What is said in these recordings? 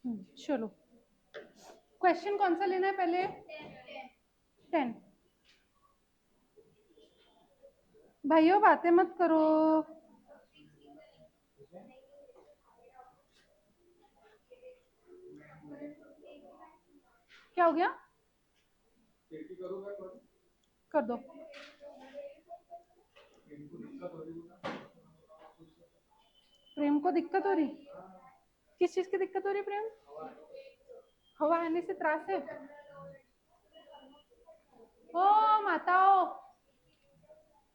चलो, क्वेश्चन कौन सा लेना है पहले? 10। भाइयों बातें मत करो। क्या हो गया? कर दो। प्रेम को दिक्कत हो रही? किस चीज की दिक्कत हो रही प्रेम? हवा आने से त्रास है? ओ माताओ,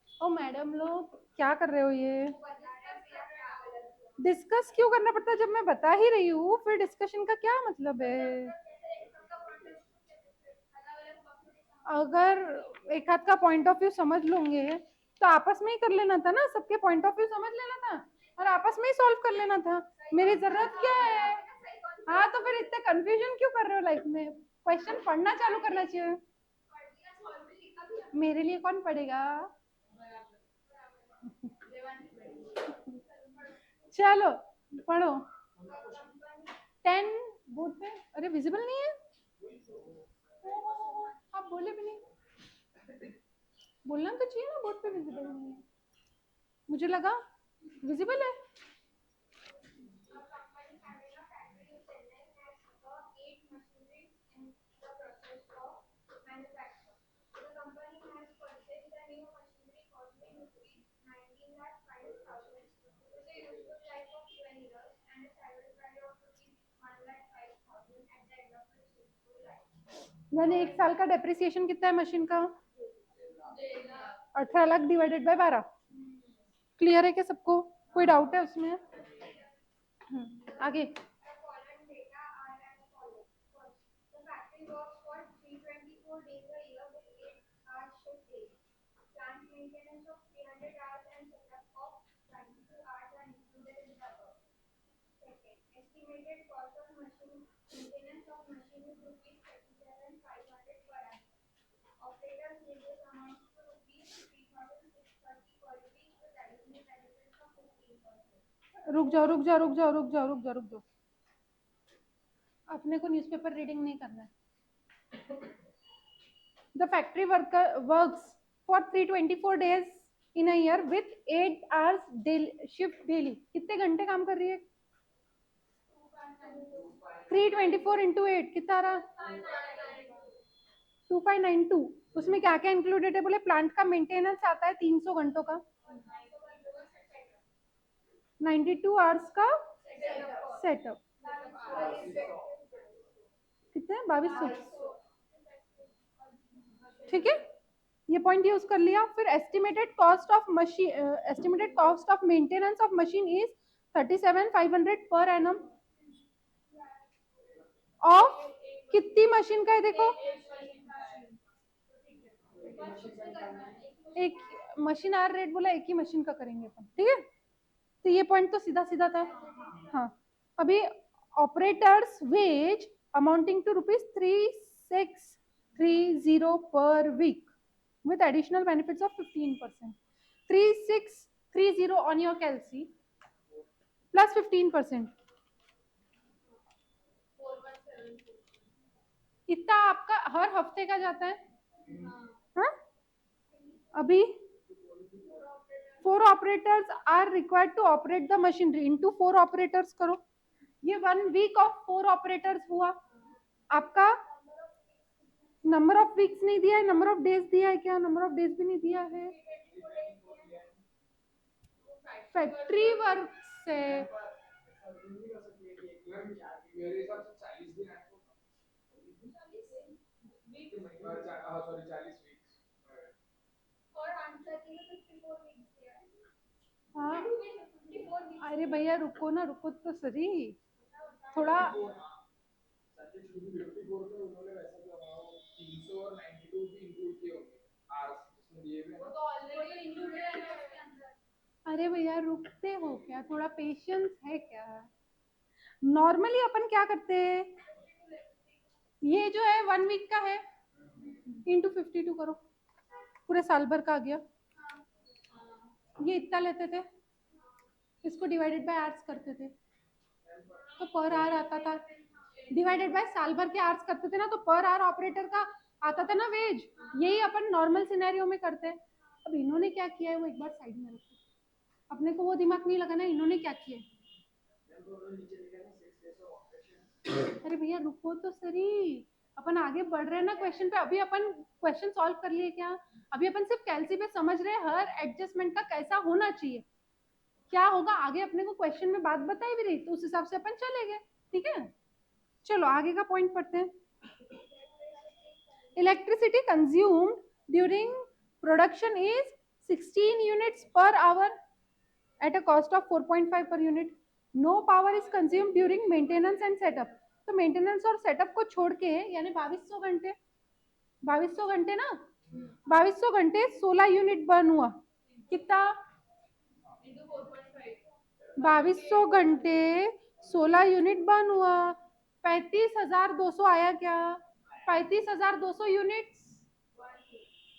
ओ मैडम लोग क्या कर रहे हो ये? डिस्कस क्यों करना पड़ता है जब मैं बता ही रही हूँ? फिर डिस्कशन का क्या मतलब है? अगर एक हाथ का पॉइंट ऑफ व्यू समझ लोगे तो आपस में ही कर लेना था ना, सबके पॉइंट ऑफ व्यू समझ लेना था और आपस में ही सॉल्व कर लेना था। मेरी जरूरत क्या है? हाँ तो फिर इतने कंफ्यूजन क्यों कर रहे हो लाइफ में? क्वेश्चन पढ़ना चालू करना चाहिए। मेरे लिए कौन पढ़ेगा? चलो पढ़ो। 10 बोर्ड पे। अरे विजिबल नहीं है? आप बोले भी नहीं। बोलना तो चाहिए ना, बोर्ड पे विजिबल नहीं है। मुझे लगा विजिबल है। यानी 1 साल का डेप्रिसिएशन कितना है मशीन का? 18 लाख डिवाइडेड बाय 12। क्लियर है क्या सबको? कोई डाउट है उसमें? आगे। रुक जाओ रुक जाओ रुक जाओ रुक जाओ रुक जाओ रुक जाओ। अपने को न्यूज़पेपर रीडिंग नहीं करना है। The factory worker works for 324 days in a year with 8 hours shift daily. कितने घंटे काम कर रही है? 324 इंटू 8 कितना आ रहा? 2592। उसमें क्या क्या इंक्लूडेड है बोले? प्लांट का मेंटेनेंस आता है 300 घंटों का, 92 आवर्स का सेटअप। कितने? 2200। ठीक है, ये पॉइंट यूज कर लिया। फिर estimated cost of machine, estimated cost of maintenance of machine is 37,500 per annum. Of कितनी मशीन का है देखो? एक मशीन आर रेट बोला, एक ही मशीन का करेंगे अपन। ठीक है, तो ये पॉइंट तो सीधा सीधा था। हाँ, अभी operators veg amounting to ₹3630 per week with additional benefits of 15%. 3630 on your calci plus 15%. इतना आपका हर हफ्ते का जाता है। हाँ, अभी 4 operators are required to operate the machinery. Into 4 operators करो, ये 1 वीक ऑफ 4 ऑपरेटर्स हुआ आपका। नंबर ऑफ वीक्स नहीं दिया है, नंबर ऑफ डेज दिया है क्या? नंबर ऑफ डेज भी नहीं दिया है। फैक्ट्री वर्क से हाँ, अरे भैया रुको ना, रुको तो सही थोड़ा। अरे भैया रुकते हो क्या? थोड़ा पेशेंस है क्या? नॉर्मली अपन क्या करते हैं, ये जो है 1 वीक का है इंटू 52 करो, पूरे साल भर का आ गया। ये इतना लेते थे, इसको डिवाइडेड बाय आवर्स करते थे तो पर आवर आता था डिवाइडेड बाय साल भर के आवर्स करते थे ना, तो पर आवर ऑपरेटर का आता था ना वेज, यही अपन नॉर्मल सिनेरियो में करते हैं। अब इन्होंने क्या किया है वो एक बार साइड में रखो, अपने को वो दिमाग नहीं लगाना इन्होंने क्या किया है। अरे भैया रुको तो सही, अपन आगे बढ़ रहे हैं ना क्वेश्चन पे। अभी अपन क्वेश्चन सॉल्व कर लिए क्या? अभी अपन सिर्फ कैलसी पे समझ रहे हैं हर एडजस्टमेंट का कैसा होना चाहिए, क्या होगा आगे अपने को क्वेश्चन में बात बताई भी रही, तो उस हिसाब से अपन चलेंगे। ठीक है, चलो आगे का पॉइंट पढ़ते हैं। Electricity consumed during production is 16 units per hour at a cost of 4.5 per unit. No power is consumed during maintenance and setup. तो मेंटेनेंस और सेटअप को छोड़ के यानी 2200 घंटे, 2200 घंटे ना, 2200 घंटे 16 यूनिट बर्न हुआ। कितना? 2200 घंटे 16 यूनिट बर्न हुआ, 35,200 आया क्या? 35,200 यूनिट।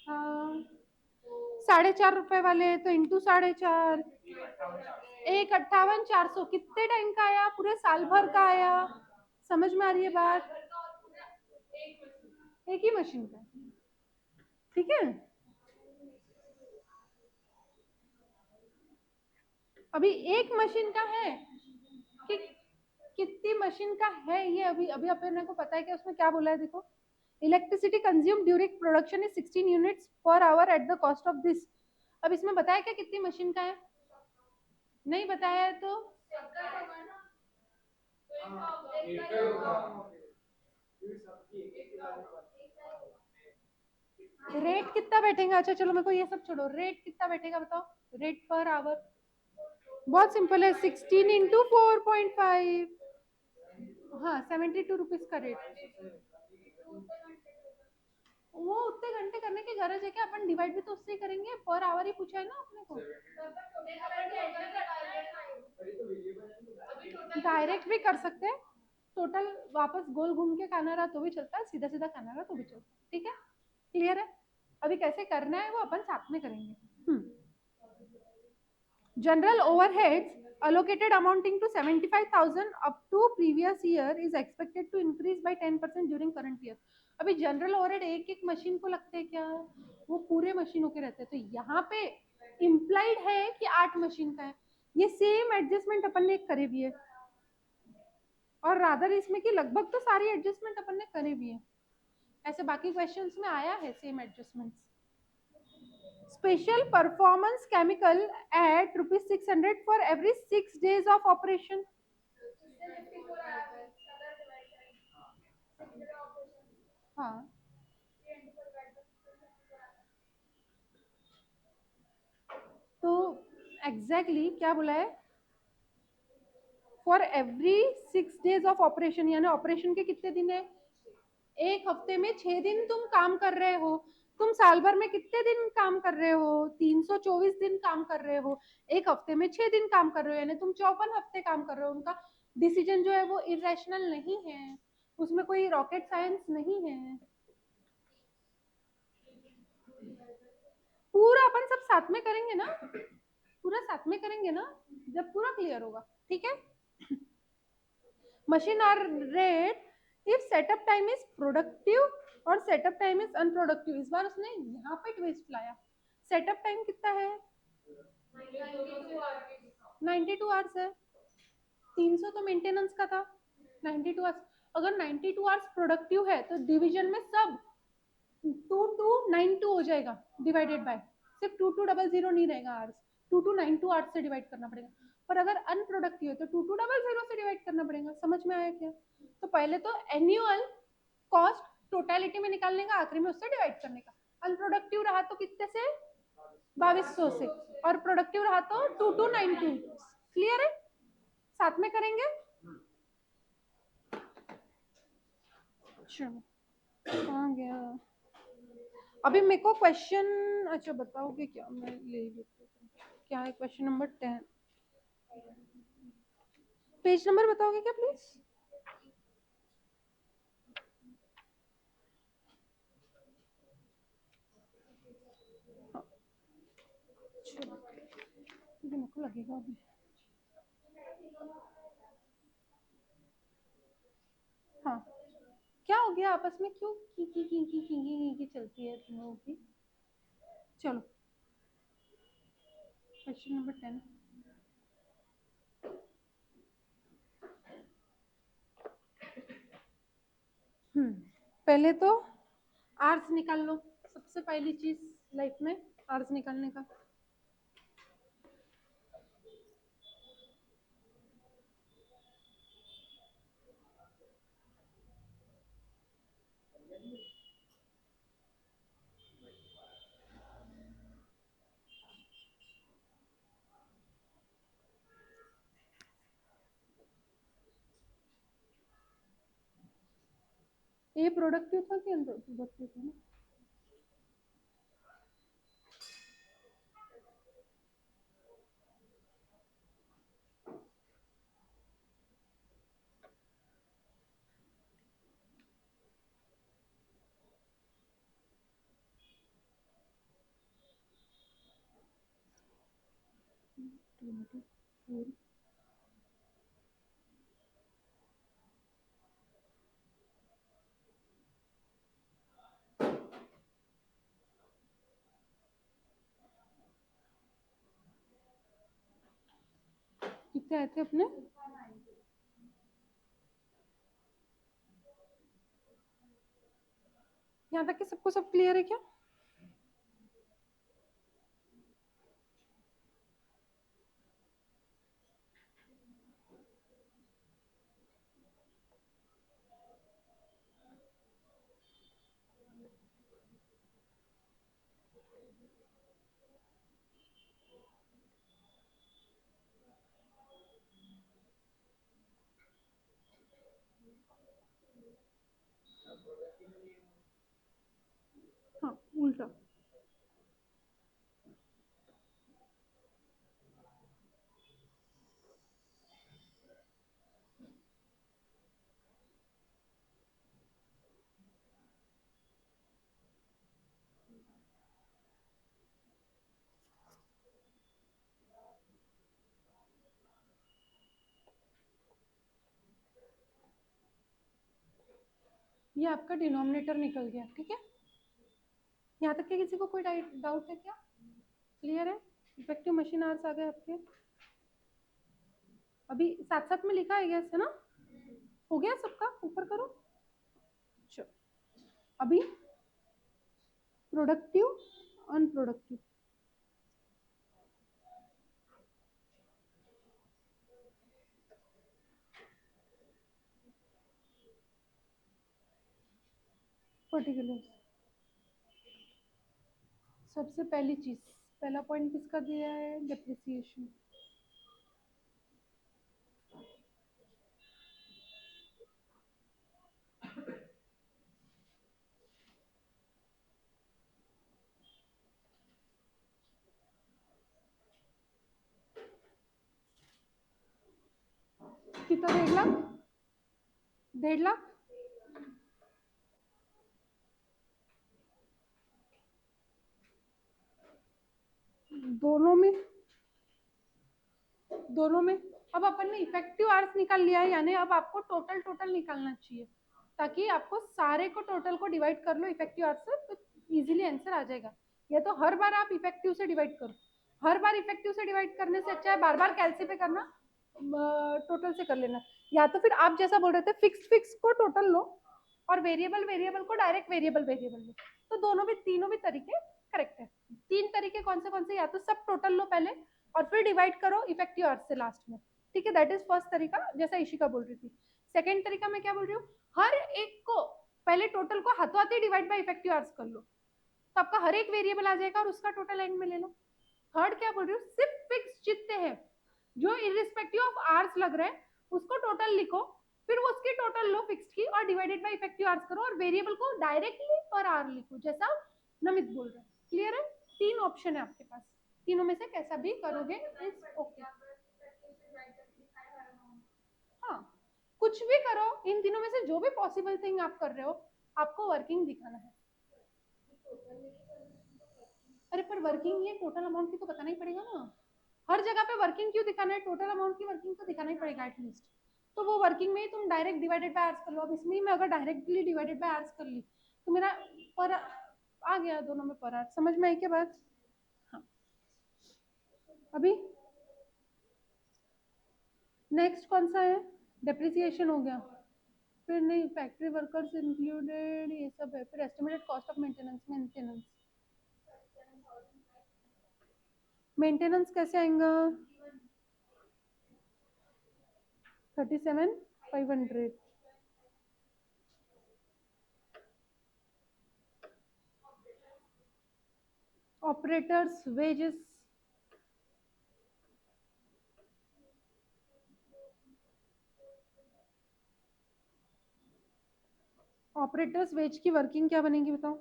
हाँ, 4.5 रुपए वाले तो इंटू 4.5, 1,58,400 कितने टाइम का आया? पूरे साल भर का आया। समझ में आ रही है बात? एक ही मशीन का, ठीक है। अभी एक मशीन का है कि कितनी मशीन का है ये अभी अभी अपने को पता है कि उसमें क्या बोला है। देखो, electricity consume during production is 16 units per hour at the cost of this. अब इसमें बताया क्या कितनी मशीन का है? नहीं बताया है तो रेट कितना बैठेगा? अच्छा चलो मेरे को ये सब छोड़ो, रेट कितना बैठेगा बताओ, रेट पर आवर। बहुत सिंपल है, 16 इंटू 4.5, हाँ 72 रुपीज का रेट। वो उतने घंटे करने की गरज है क्या? अपन डिवाइड भी तो उससे ही करेंगे, पर आवर ही पूछा है ना अपने को। डायरेक्ट भी कर सकते हैं, टोटल वापस गोल घूम के खाना रहा तो भी चलता है, सीधा सीधा खाना रहा तो भी चलता है। ठीक है, क्लियर है? अभी कैसे करना है वो अपन साथ में करेंगे। General overheads allocated amounting to 75,000 up to previous year is expected to increase by 10% during current year. अभी जनरल ओवरहेड एक एक मशीन को लगते हैं क्या? वो पूरे मशीनों के रहते हैं। तो यहाँ पे इम्प्लाइड है कि 8 मशीन का है। ये सेम एडजस्टमेंट अपन ने करे भी है, और रादर इसमें कि लगभग तो सारी एडजस्टमेंट अपन ने करे भी है। ऐसे बाकी क्वेश्चंस में आया है same adjustments. Special performance chemical at rupees 600 for every 6 days of operation. हाँ, तो एग्जैक्टली क्या बोला है? For every 6 days of operation, यानी ऑपरेशन के कितने दिन है? एक हफ्ते में 6 दिन तुम काम कर रहे हो। तुम साल भर में कितने दिन काम कर रहे हो? 324 दिन काम कर रहे हो। एक हफ्ते में 6 दिन काम कर रहे हो, यानी तुम 54 हफ्ते काम कर रहे हो। उनका डिसीजन जो है वो इरेशनल नहीं है, उसमें कोई रॉकेट साइंस नहीं है। पूरा अपन सब साथ में करेंगे ना, पूरा साथ में करेंगे ना जब पूरा क्लियर होगा। ठीक है, machine hour rate if setup time is productive और सेटअप टाइम इज अनप्रोडक्टिव। इस बार उसने यहाँ पे ट्विस्ट लाया। सेटअप टाइम कितना है? 92 आवर्स है। 300 तो मेंटेनेंस का था, 92 आवर्स। अगर 92 आवर्स प्रोडक्टिव है तो डिवीजन में सब 2292 हो जाएगा, डिवाइडेड बाय सिर्फ 2200 नहीं रहेगा आवर्स, 2292 आवर्स से डिवाइड करना पड़ेगा। पर अगर अनप्रोडक्टिव है तो 2200 से डिवाइड करना पड़ेगा। समझ में आया क्या? तो पहले तो एनुअल कॉस्ट टोटलिटी में निकालने का, आखिरी में उससे डिवाइड करने का। अनप्रोडक्टिव रहा तो कितने से? 2200 से, और प्रोडक्टिव रहा तो 2292। क्लियर है? साथ में करेंगे। चलो कहाँ गया अभी मेरे को क्वेश्चन? अच्छा बताओगे क्या? मैं ले लेती हूँ। क्या है क्वेश्चन नंबर 10? पेज नंबर बताओगे क्या प्लीज? चलो मेरे को लगेगा अभी। हाँ, क्या हो गया आपस में, क्यों की चलती है तुम लोगों की? चलो क्वेश्चन नंबर 10। पहले तो आर्स निकाल लो, सबसे पहली चीज लाइफ में आर्स निकालने का। ये प्रोडक्टिव था कि अनप्रोडक्टिव था ना? कितने आए थे अपने? यहाँ तक कि सबको सब क्लियर है क्या? हाँ, उल्टा। ये आपका डिनोमिनेटर निकल गया, ठीक है? यहाँ तक कि किसी को कोई डाउट है क्या? क्लियर है? इफेक्टिव मशीन आवर्स आ गए आपके। अभी साथ साथ में लिखा है गया है ना? हो गया सबका? ऊपर करो। चलो अभी प्रोडक्टिव, अनप्रोडक्टिव। पर्टिकुलर। सबसे पहली चीज, पहला पॉइंट किसका दिया है? डेप्रिसिएशन। कितना? 1.5 लाख? 1.5 लाख? दोनों में, दोनों में। अब अपन ने इफेक्टिव आवर्स निकाल लिया है, यानी अब आपको टोटल टोटल निकालना चाहिए, ताकि आपको सारे को टोटल को डिवाइड कर लो इफेक्टिव आवर्स से, तो इजीली आंसर आ जाएगा। या तो हर बार आप इफेक्टिव से डिवाइड करो, हर बार इफेक्टिव से डिवाइड करने से अच्छा है बार बार कैलसी पे करना, टोटल से कर लेना। या तो फिर आप जैसा बोल रहे थे फिक्स फिक्स को टोटल लो और वेरिएबल वेरिएबल को डायरेक्ट वेरिएबल वेरिएबल लो, तो दोनों भी, तीनों भी तरीके करेक्ट है। 3 तरीके कौन से? या तो सब टोटल लो पहले और फिर डिवाइड करो इफेक्टिव आवर्स से लास्ट में, ठीक है? दैट इज फर्स्ट तरीका, जैसा इशिका बोल रही थी। सेकंड तरीका मैं क्या बोल रही हूँ, हर एक को पहले टोटल को हाथों हाथ ही डिवाइड बाय इफेक्टिव आवर्स कर लो, तो आपका हर एक वेरिएबल आ जाएगा और उसका टोटल एंड में ले लो। थर्ड क्या बोल रही हूँ, सिर्फ फिक्स जितने हैं जो इरिस्पेक्टिव ऑफ आवर्स लग रहे हैं उसको टोटल लिखो, फिर वो उसकी टोटल लो फिक्स की और डिवाइडेड बाय इफेक्टिव आवर्स करो और वेरिएबल को डायरेक्टली पर आवर लिखो, जैसा नमित बोल रहे हैं। क्लियर है? 3 ऑप्शन है आपके पास, तीनों में से कैसा भी करोगे इज ओके। हाँ, कुछ भी करो, इन तीनों में से जो भी पॉसिबल थिंग आप कर रहे हो आपको वर्किंग दिखाना है। अरे पर वर्किंग, ये टोटल अमाउंट की तो बताना ही पड़ेगा ना, हर जगह पे वर्किंग क्यों दिखाना है? टोटल अमाउंट की वर्किंग तो दिखाना ही पड़ेगा एटलीस्ट। तो वो वर्किंग में ही तुम डायरेक्ट डिवाइडेड बाय आवर्स कर लो। अब इसमें मैं अगर डायरेक्टली डिवाइडेड बाय आवर्स कर ली तो मेरा पर आ गया, दोनों में पर आवर। समझ में आई क्या बात? हाँ। अभी नेक्स्ट कौन सा है? डेप्रिसिएशन हो गया, फिर नहीं फैक्ट्री वर्कर्स इंक्लूडेड, ये सब है। फिर estimated cost of maintenance. Maintenance कैसे आएगा? 37,500। ऑपरेटर्स वेजेस, ऑपरेटर्स वेज की वर्किंग क्या बनेगी बताओ?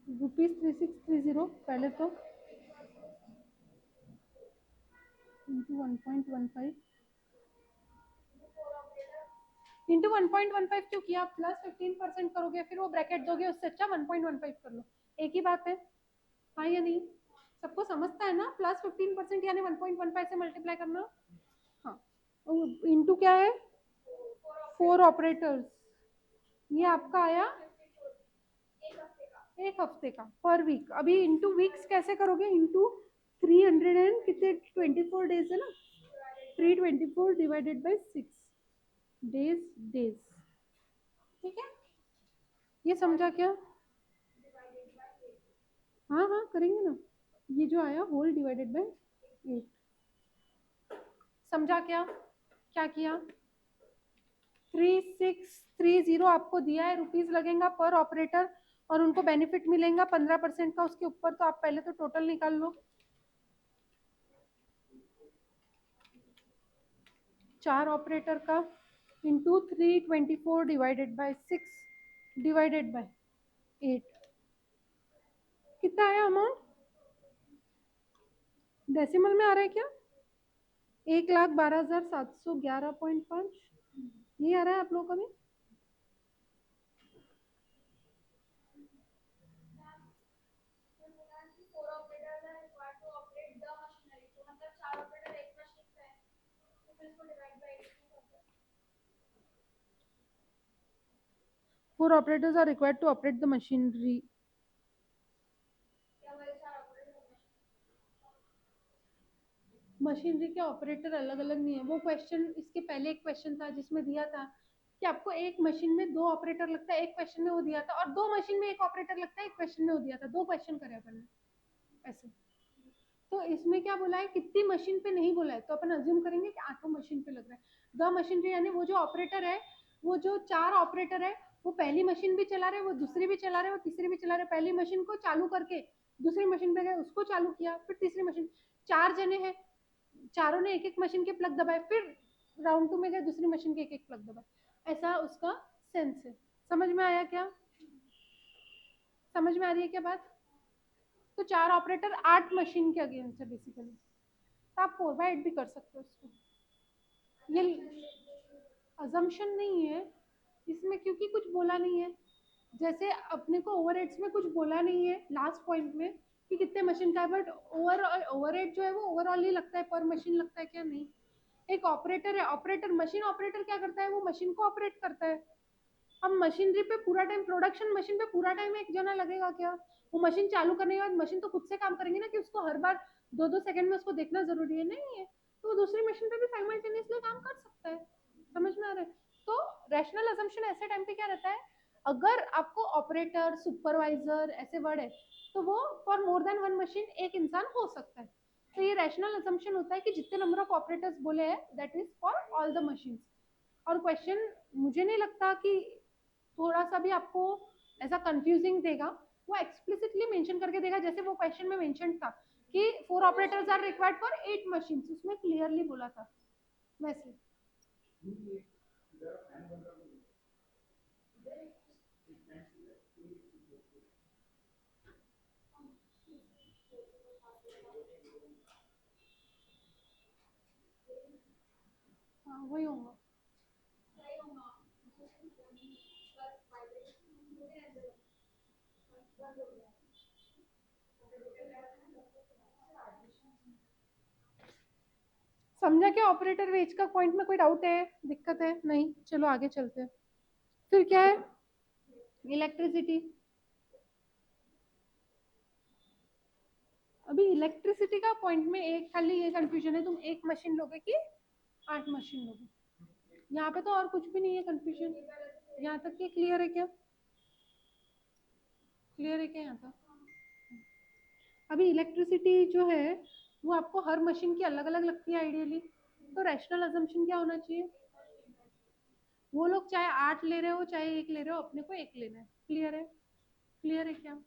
₹3630 पहले तो इंटू 1.15 इंटू 1.15 क्यों किया? प्लस 15% करोगे फिर वो ब्रैकेट दोगे, उससे अच्छा 1.15 कर लो। एक ही बात है, हाँ या नहीं? सबको समझता है ना? प्लस 15% यानी 1.15 से मल्टीप्लाई करना। हाँ, इंटू क्या है? 4 ऑपरेटर्स, ये आपका आया एक हफ्ते का पर वीक। अभी इंटू वीक्स कैसे करोगे? इंटू 300 एंड कितने 24 डेज है ना, 324 डिवाइडेड बाई 6 डेज। ठीक है, ये समझा क्या? हाँ हाँ करेंगे ना। ये जो आया होल डिवाइडेड बाई 8, समझा क्या? क्या किया? 3630 आपको दिया है, रुपीज लगेगा पर ऑपरेटर, और उनको बेनिफिट मिलेगा 15% का उसके ऊपर। तो आप पहले तो टोटल निकाल लो। 4 ऑपरेटर का into 324 divided by 6 divided by 8, कितना आया अमाउंट? डेसिमल में आ रहा है क्या? 1,12,711.5 ये आ रहा है आप लोगों का भी? Four operators are required to operate the machinery. Machinery के ऑपरेटर अलग अलग नहीं है। वो क्वेश्चन, इसके पहले एक क्वेश्चन था जिसमें दिया था कि आपको एक मशीन में 2 ऑपरेटर लगता है, एक क्वेश्चन में वो दिया था, और 2 मशीन में एक ऑपरेटर लगता है, एक क्वेश्चन में वो दिया था। 2 क्वेश्चन करे अपन ने ऐसे। तो इसमें क्या बोला है? कितनी मशीन पे नहीं बोला है, तो अपन अज्यूम करेंगे कि 8 मशीन पे लग रहा है। द मशीनरी यानी वो जो ऑपरेटर है, वो जो 4 ऑपरेटर है, वो पहली मशीन भी चला रहे, वो दूसरी भी चला रहे, वो तीसरी भी चला रहे। पहली मशीन को चालू करके दूसरी मशीन पे गए, उसको चालू किया, फिर तीसरी मशीन। 4 जने हैं, चारों ने एक एक मशीन के प्लग दबाए, फिर राउंड 2 में गए, दूसरी मशीन के एक एक प्लग दबाए। ऐसा उसका सेंस है। समझ में आया क्या? समझ में आ रही है क्या बात? तो 4 ऑपरेटर 8 मशीन के अगेंस्ट है बेसिकली। तो आप 4/8 भी कर सकते हो उसको। ये अजम्पशन नहीं है इसमें, क्योंकि कुछ बोला नहीं है। जैसे अपने को ओवरहेड्स में कुछ बोला नहीं है लास्ट पॉइंट में कि कितने मशीन का है, बट ओवरहेड जो है वो ओवरऑल ही लगता है, पर मशीन लगता है क्या? नहीं। एक ऑपरेटर है, ऑपरेटर मशीन ऑपरेटर क्या करता है? वो मशीन को ऑपरेट करता है। अब मशीनरी पे पूरा टाइम, प्रोडक्शन मशीन पे पूरा टाइम एक जना लगेगा क्या? वो मशीन चालू करने के बाद मशीन तो खुद से काम करेंगे ना, कि उसको हर बार 2-2 सेकंड में उसको देखना जरूरी है? नहीं है। तो वो दूसरी मशीन पे भी साइमल्टेनियसली काम कर सकता है। समझ में आ रहा है? तो रैशनल अजम्पशन ऐसे टाइम पे क्या रहता है? अगर आपको ऑपरेटर, सुपरवाइजर ऐसे वर्ड है, तो वो for more than one machine एक इंसान हो सकता है। तो ये रैशनल अजम्पशन होता है कि जितने नंबर ऑफ ऑपरेटर्स बोले हैं that is for all the machines. और क्वेश्चन मुझे नहीं लगता कि थोड़ा सा भी आपको ऐसा कंफ्यूजिंग देगा। वो एक्सप्लिसिटली मेंशन करके देगा, जैसे वो क्वेश्चन में मेंशन था कि 4 operators are required for 8 machines, उसमें क्लियरली बोला था वैसे। हाँ वही होगा। समझा क्या ऑपरेटर वेज का पॉइंट में कोई डाउट है, दिक्कत है? नहीं, चलो आगे चलते हैं। फिर क्या है? इलेक्ट्रिसिटी। अभी इलेक्ट्रिसिटी का पॉइंट में एक खाली ये कंफ्यूजन है, तुम एक मशीन लोगे कि 8 मशीन लोगे? यहाँ पे तो और कुछ भी नहीं है कंफ्यूजन। यहाँ तक ये क्लियर है क्या? क्लियर है क्या यहाँ तक? अभी इलेक्ट्रिसिटी जो है वो आपको हर मशीन की अलग अलग लगती है आइडियली, तो रैशनल अजम्पशन क्या होना चाहिए? वो लोग चाहे 8 ले रहे हो चाहे 1 ले रहे हो, अपने को 1 लेना है। क्लियर है? क्लियर है क्या?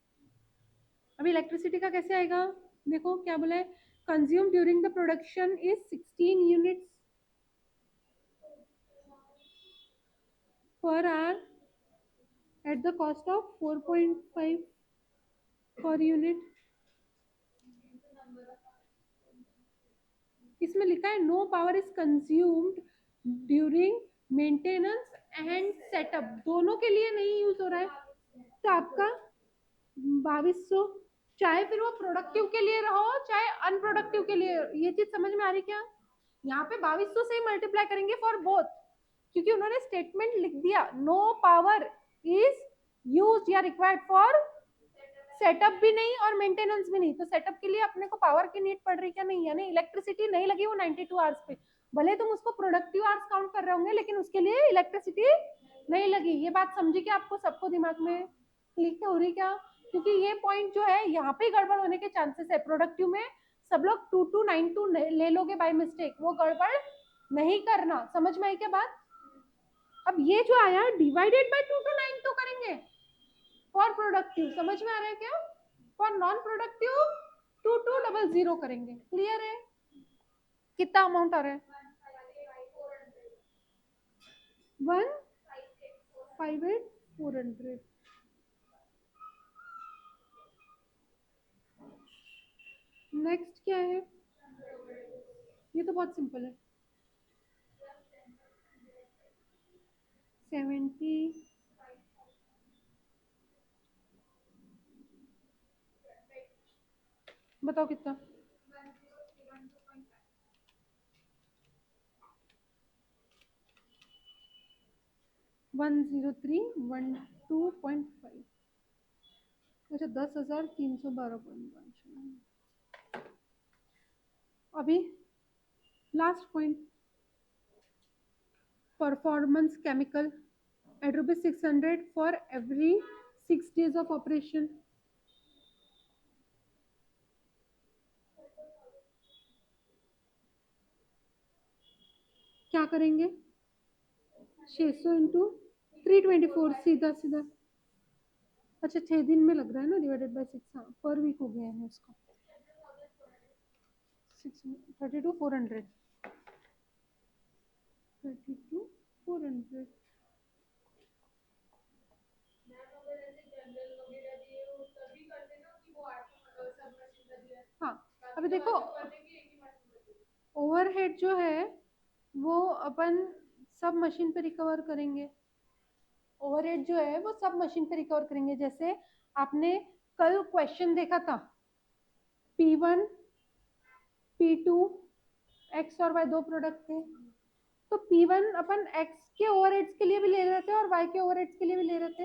अभी इलेक्ट्रिसिटी का कैसे आएगा? देखो क्या बोला है, consume during the production is 16 units per hour at the cost of 4.5 per unit. इसमें लिखा है no power is consumed during maintenance and setup, दोनों के लिए नहीं यूज हो रहा है, तो आपका 2200, चाहे फिर वो प्रोडक्टिव के लिए रहो चाहे अनप्रोडक्टिव के लिए। ये चीज समझ में आ रही क्या? यहाँ पे 2200 से ही मल्टीप्लाई करेंगे फॉर बोथ, क्योंकि उन्होंने स्टेटमेंट लिख दिया नो पावर इज यूज या रिक्वायर्ड फॉर सेटअप भी नहीं और मेंटेनेंस भी नहीं, तो सेटअप के लिए अपने को पावर की नीड पड़ रही क्या? नहीं, यानी इलेक्ट्रिसिटी नहीं लगी वो 92 आवर्स पे, भले तुम उसको प्रोडक्टिव आवर्स काउंट कर रहे होंगे लेकिन उसके लिए इलेक्ट्रिसिटी नहीं लगी। ये बात समझी क्या आपको सबको दिमाग में क्लिक हो रही क्या? क्योंकि ये पॉइंट जो है यहाँ पे गड़बड़ होने के चांसेस है। प्रोडक्टिव में सब लोग 2292 ले लोगे बाय मिस्टेक, वो गड़बड़ नहीं करना। समझ में आई क्या बात? अब ये जो आया डिवाइडेड बाय 2292 करेंगे फॉर प्रोडक्टिव, समझ में आ रहा है क्या? फॉर नॉन प्रोडक्टिव 2200 करेंगे। क्लियर है? कितना अमाउंट आ रहा है? 158,400। नेक्स्ट क्या है? ये तो बहुत सिंपल है, 70, बताओ कितना? 10312.5। अच्छा, 10,312.5। अभी last point, performance chemical at rupees 600 for every 6 days of operation। क्या करेंगे? 600 इंटू 324, सीधा सीधा। अच्छा, 6 दिन में लग रहा है ना, डिवाइडेड बाय 6, हाँ पर वीक हो गया है उसका। 32,400, 32,400। हाँ, अभी देखो ओवरहेड जो है वो अपन सब मशीन पे रिकवर करेंगे। ओवरहेड जो है वो सब मशीन पे रिकवर करेंगे। जैसे आपने कल क्वेश्चन देखा था, P1 P2 एक्स और वाई दो प्रोडक्ट थे, तो P1 अपन एक्स के ओवरहेड्स के लिए भी ले रहे थे और वाई के ओवरहेड्स के लिए भी ले रहे थे।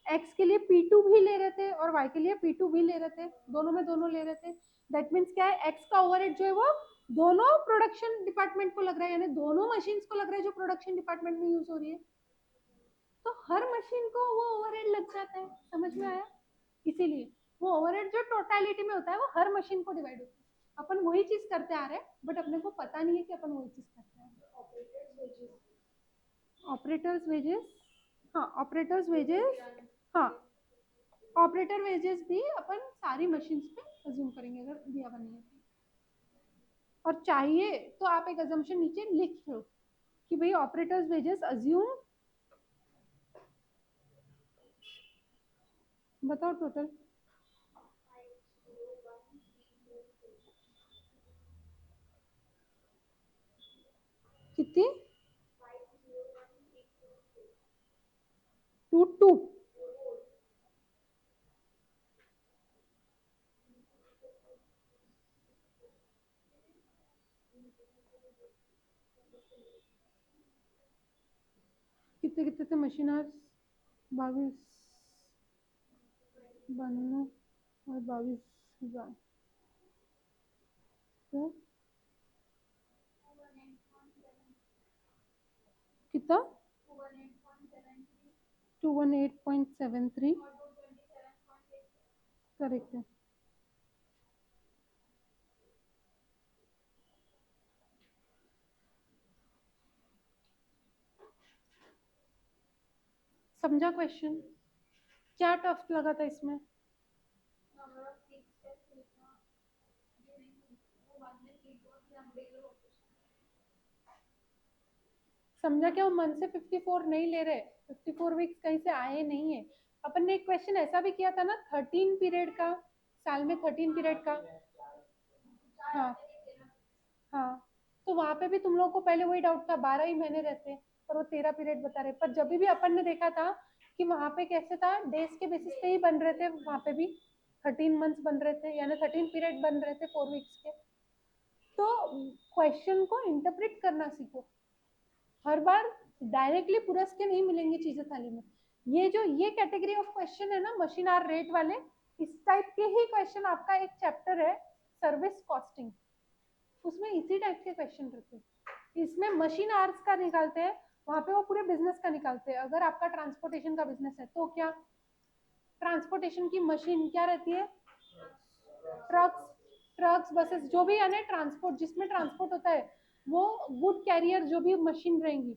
एक्स के लिए P2 भी ले रहे थे और वाई के लिए P2 भी ले रहे थे, दोनों में दोनों ले रहे थे। दैट मीन्स क्या है, एक्स का ओवरहेड जो है वो दोनों प्रोडक्शन डिपार्टमेंट को लग रहा है, यानी दोनों मशीन्स को लग रहा है जो प्रोडक्शन डिपार्टमेंट में यूज हो रही है, तो हर मशीन को वो ओवरहेड लग जाता है। समझ में आया? इसीलिए वो ओवरहेड जो टोटलिटी में होता है वो हर मशीन को डिवाइड होता है। अपन वही चीज करते आ रहे हैं बट अपने को पता नहीं है कि अपन वही चीज करते आ रहे हैं। ऑपरेटर्स वेजेस, हाँ ऑपरेटर्स वेजेस, हाँ ऑपरेटर वेजेस भी अपन सारी मशीन्स पे अज्यूम करेंगे अगर दिया बनी है। और चाहिए तो आप एक अजम्पशन नीचे लिख लो कि भाई ऑपरेटर्स वेजेस अज्यूम, बताओ टोटल कितनी? 22। कितने कितने थे मशीन आवर्स? 22 92 और 22,000। तो कितना? 218.73 करेक्ट है। समझा क्वेश्चन? क्या टफ लगा था इसमें? समझा क्या? वो मन से 54 नहीं ले रहे, 54 वीक्स कहीं से आए नहीं है। अपन ने एक क्वेश्चन ऐसा भी किया था ना 13 पीरियड का, साल में 13 पीरियड का। हाँ हाँ, तो वहां पे भी तुम लोगों को पहले वही डाउट था 12 ही महीने रहते, पर वो 13 पीरियड बता रहे। पर जब भी अपन ने देखा था कि वहां पे कैसे था, डेज के बेसिस पे ही बन रहे थे, वहां पे भी 13 मंथ्स बन रहे थे, यानी 13 पीरियड बन रहे थे 4 वीक्स के। तो क्वेश्चन को इंटरप्रेट करना सीखो। हर बार डायरेक्टली पूरा के नहीं मिलेंगे चीजें थाली में। ये कैटेगरी ऑफ क्वेश्चन है ना मशीन आर रेट वाले, इस टाइप के ही क्वेश्चन आपका एक चैप्टर है सर्विस कॉस्टिंग, उसमें इसी टाइप के क्वेश्चन रहते हैं। इसमें मशीन आवर्स का निकालते हैं, वहां पे वो पूरे बिजनेस का निकालते हैं। अगर आपका ट्रांसपोर्टेशन का बिजनेस है तो क्या ट्रांसपोर्टेशन की मशीन क्या रहती है? ट्रक्स, ट्रक्स बसेस, जो भी यानी ट्रांसपोर्ट, जिसमें ट्रांसपोर्ट होता है, वो गुड कैरियर जो भी मशीन रहेंगी,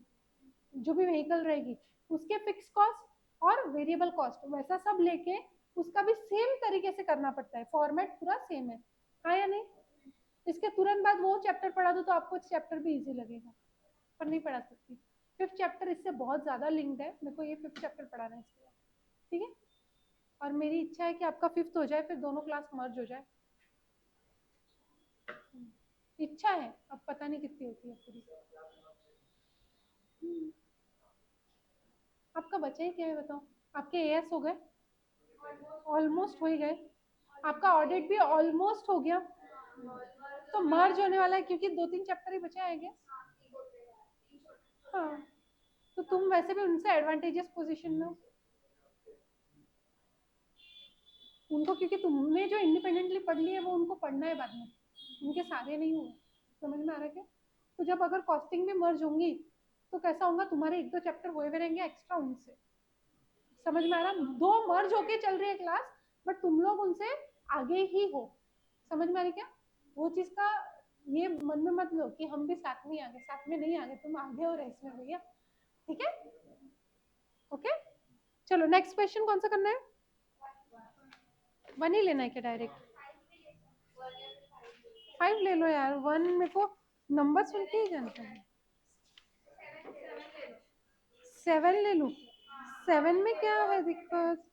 जो भी व्हीकल रहेगी, उसके फिक्स कॉस्ट और वेरिएबल कॉस्ट वैसा सब लेके उसका भी सेम तरीके से करना पड़ता है। फॉर्मेट पूरा सेम है, हाँ या नहीं? इसके तुरंत बाद वो चैप्टर पढ़ा दो तो आपको चैप्टर भी इजी लगेगा, पर नहीं पढ़ा सकती। फिफ्थ चैप्टर इससे बहुत ज्यादा लिंक्ड है, मेरे को ये फिफ्थ चैप्टर पढ़ाना है इसके बाद, ठीक है? और मेरी इच्छा है कि आपका फिफ्थ हो जाए, फिर दोनों क्लास मर्ज हो जाए। इच्छा है, अब पता नहीं कितनी होती है पूरी। आपका बचा ही क्या है बताओ? आपके एएस हो गए, ऑलमोस्ट हो ही गए। आपका ऑडिट भी ऑलमोस्ट हो गया, तो मर्ज होने वाला है क्योंकि 2-3 चैप्टर ही बचे आएंगे। हाँ, तो तुम वैसे भी उनसे एडवांटेजेस पोजीशन में हो उनको, क्योंकि तुमने जो इंडिपेंडेंटली पढ़ लिया है वो उनको पढ़ना है बाद में, उनके सारे नहीं हुए। समझ में आ रहा है क्या? तो जब अगर कॉस्टिंग में मर्ज होंगी तो कैसा होगा, तुम्हारे 1-2 चैप्टर हुए हुए रहेंगे एक्स्ट्रा उनसे। समझ में आ रहा? 2 मर्ज होके चल रही है क्लास, बट तुम लोग उनसे आगे ही हो। समझ में आ रही क्या? वो चीज का ये मन में मत लो कि हम भी साथ में आगे, साथ में नहीं आगे, तुम आगे हो रेस में भैया, ठीक है? ओके, चलो नेक्स्ट क्वेश्चन कौन सा करना है? 1 ही लेना है क्या डायरेक्ट? 5 ले लो यार, 1 मेरे को नंबर सुन के ही जानता है। 7 ले लूं? 7 में क्या है दिक्कत?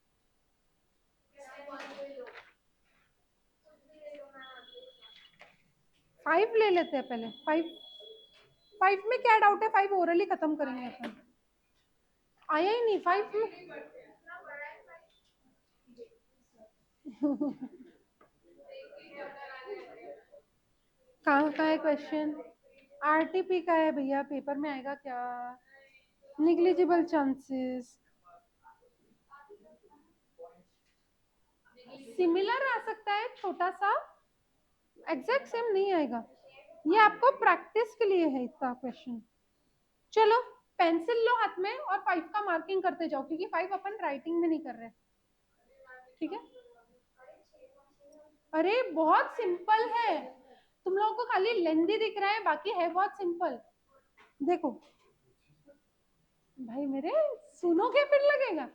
5 ले लेते हैं पहले। 5 में क्या डाउट है? 5 ओरली खत्म करेंगे अपन। आया ही नहीं 5 में। कहाँ का है क्वेश्चन? आरटीपी का है भैया, पेपर में आएगा क्या? निग्लिजिबल चांसेस, सिमिलर आ सकता है छोटा सा, एग्जैक्ट सेम नहीं आएगा। ये आपको प्रैक्टिस के लिए है इतना क्वेश्चन। चलो पेंसिल लो हाथ में और 5 का मार्किंग करते जाओ, क्योंकि 5 अपन राइटिंग में नहीं कर रहे, ठीक है? अरे बहुत सिंपल है, तुम लोगों को खाली लेंदी दिख रहा है, बाकी है बहुत सिंपल। देखो भाई मेरे, सुनोगे फिर लगेगा,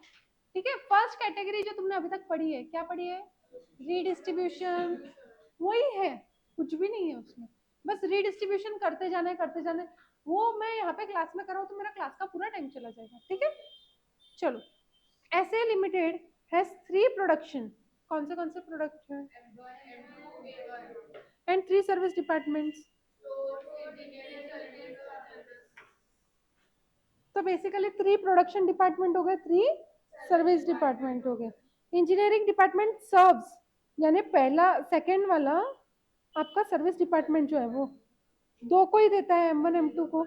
ठीक है? फर्स्ट कैटेगरी जो तुमने अभी तक पढ़ी है, क्या पढ़ी है? रीडिस्ट्रीब्यूशन, वही है, कुछ भी नहीं है उसमें, बस रीडिस्ट्रीब्यूशन करते जाना है, करते जाना है। वो मैं यहाँ पे क्लास में कर रहा हूँ तो मेरा क्लास का पूरा टाइम चला जाएगा, ठीक है? चलो, एसए लिमिटेड हैज 3 प्रोडक्शन, कौन से प्रोडक्ट है? And 3 service departments. तो बेसिकली 3 प्रोडक्शन डिपार्टमेंट हो गए, 3 सर्विस डिपार्टमेंट हो गए। इंजीनियरिंग डिपार्टमेंट सर्व्स, यानी पहला सेकंड वाला आपका सर्विस डिपार्टमेंट जो है वो, दो को ही देता है M1 M2 को,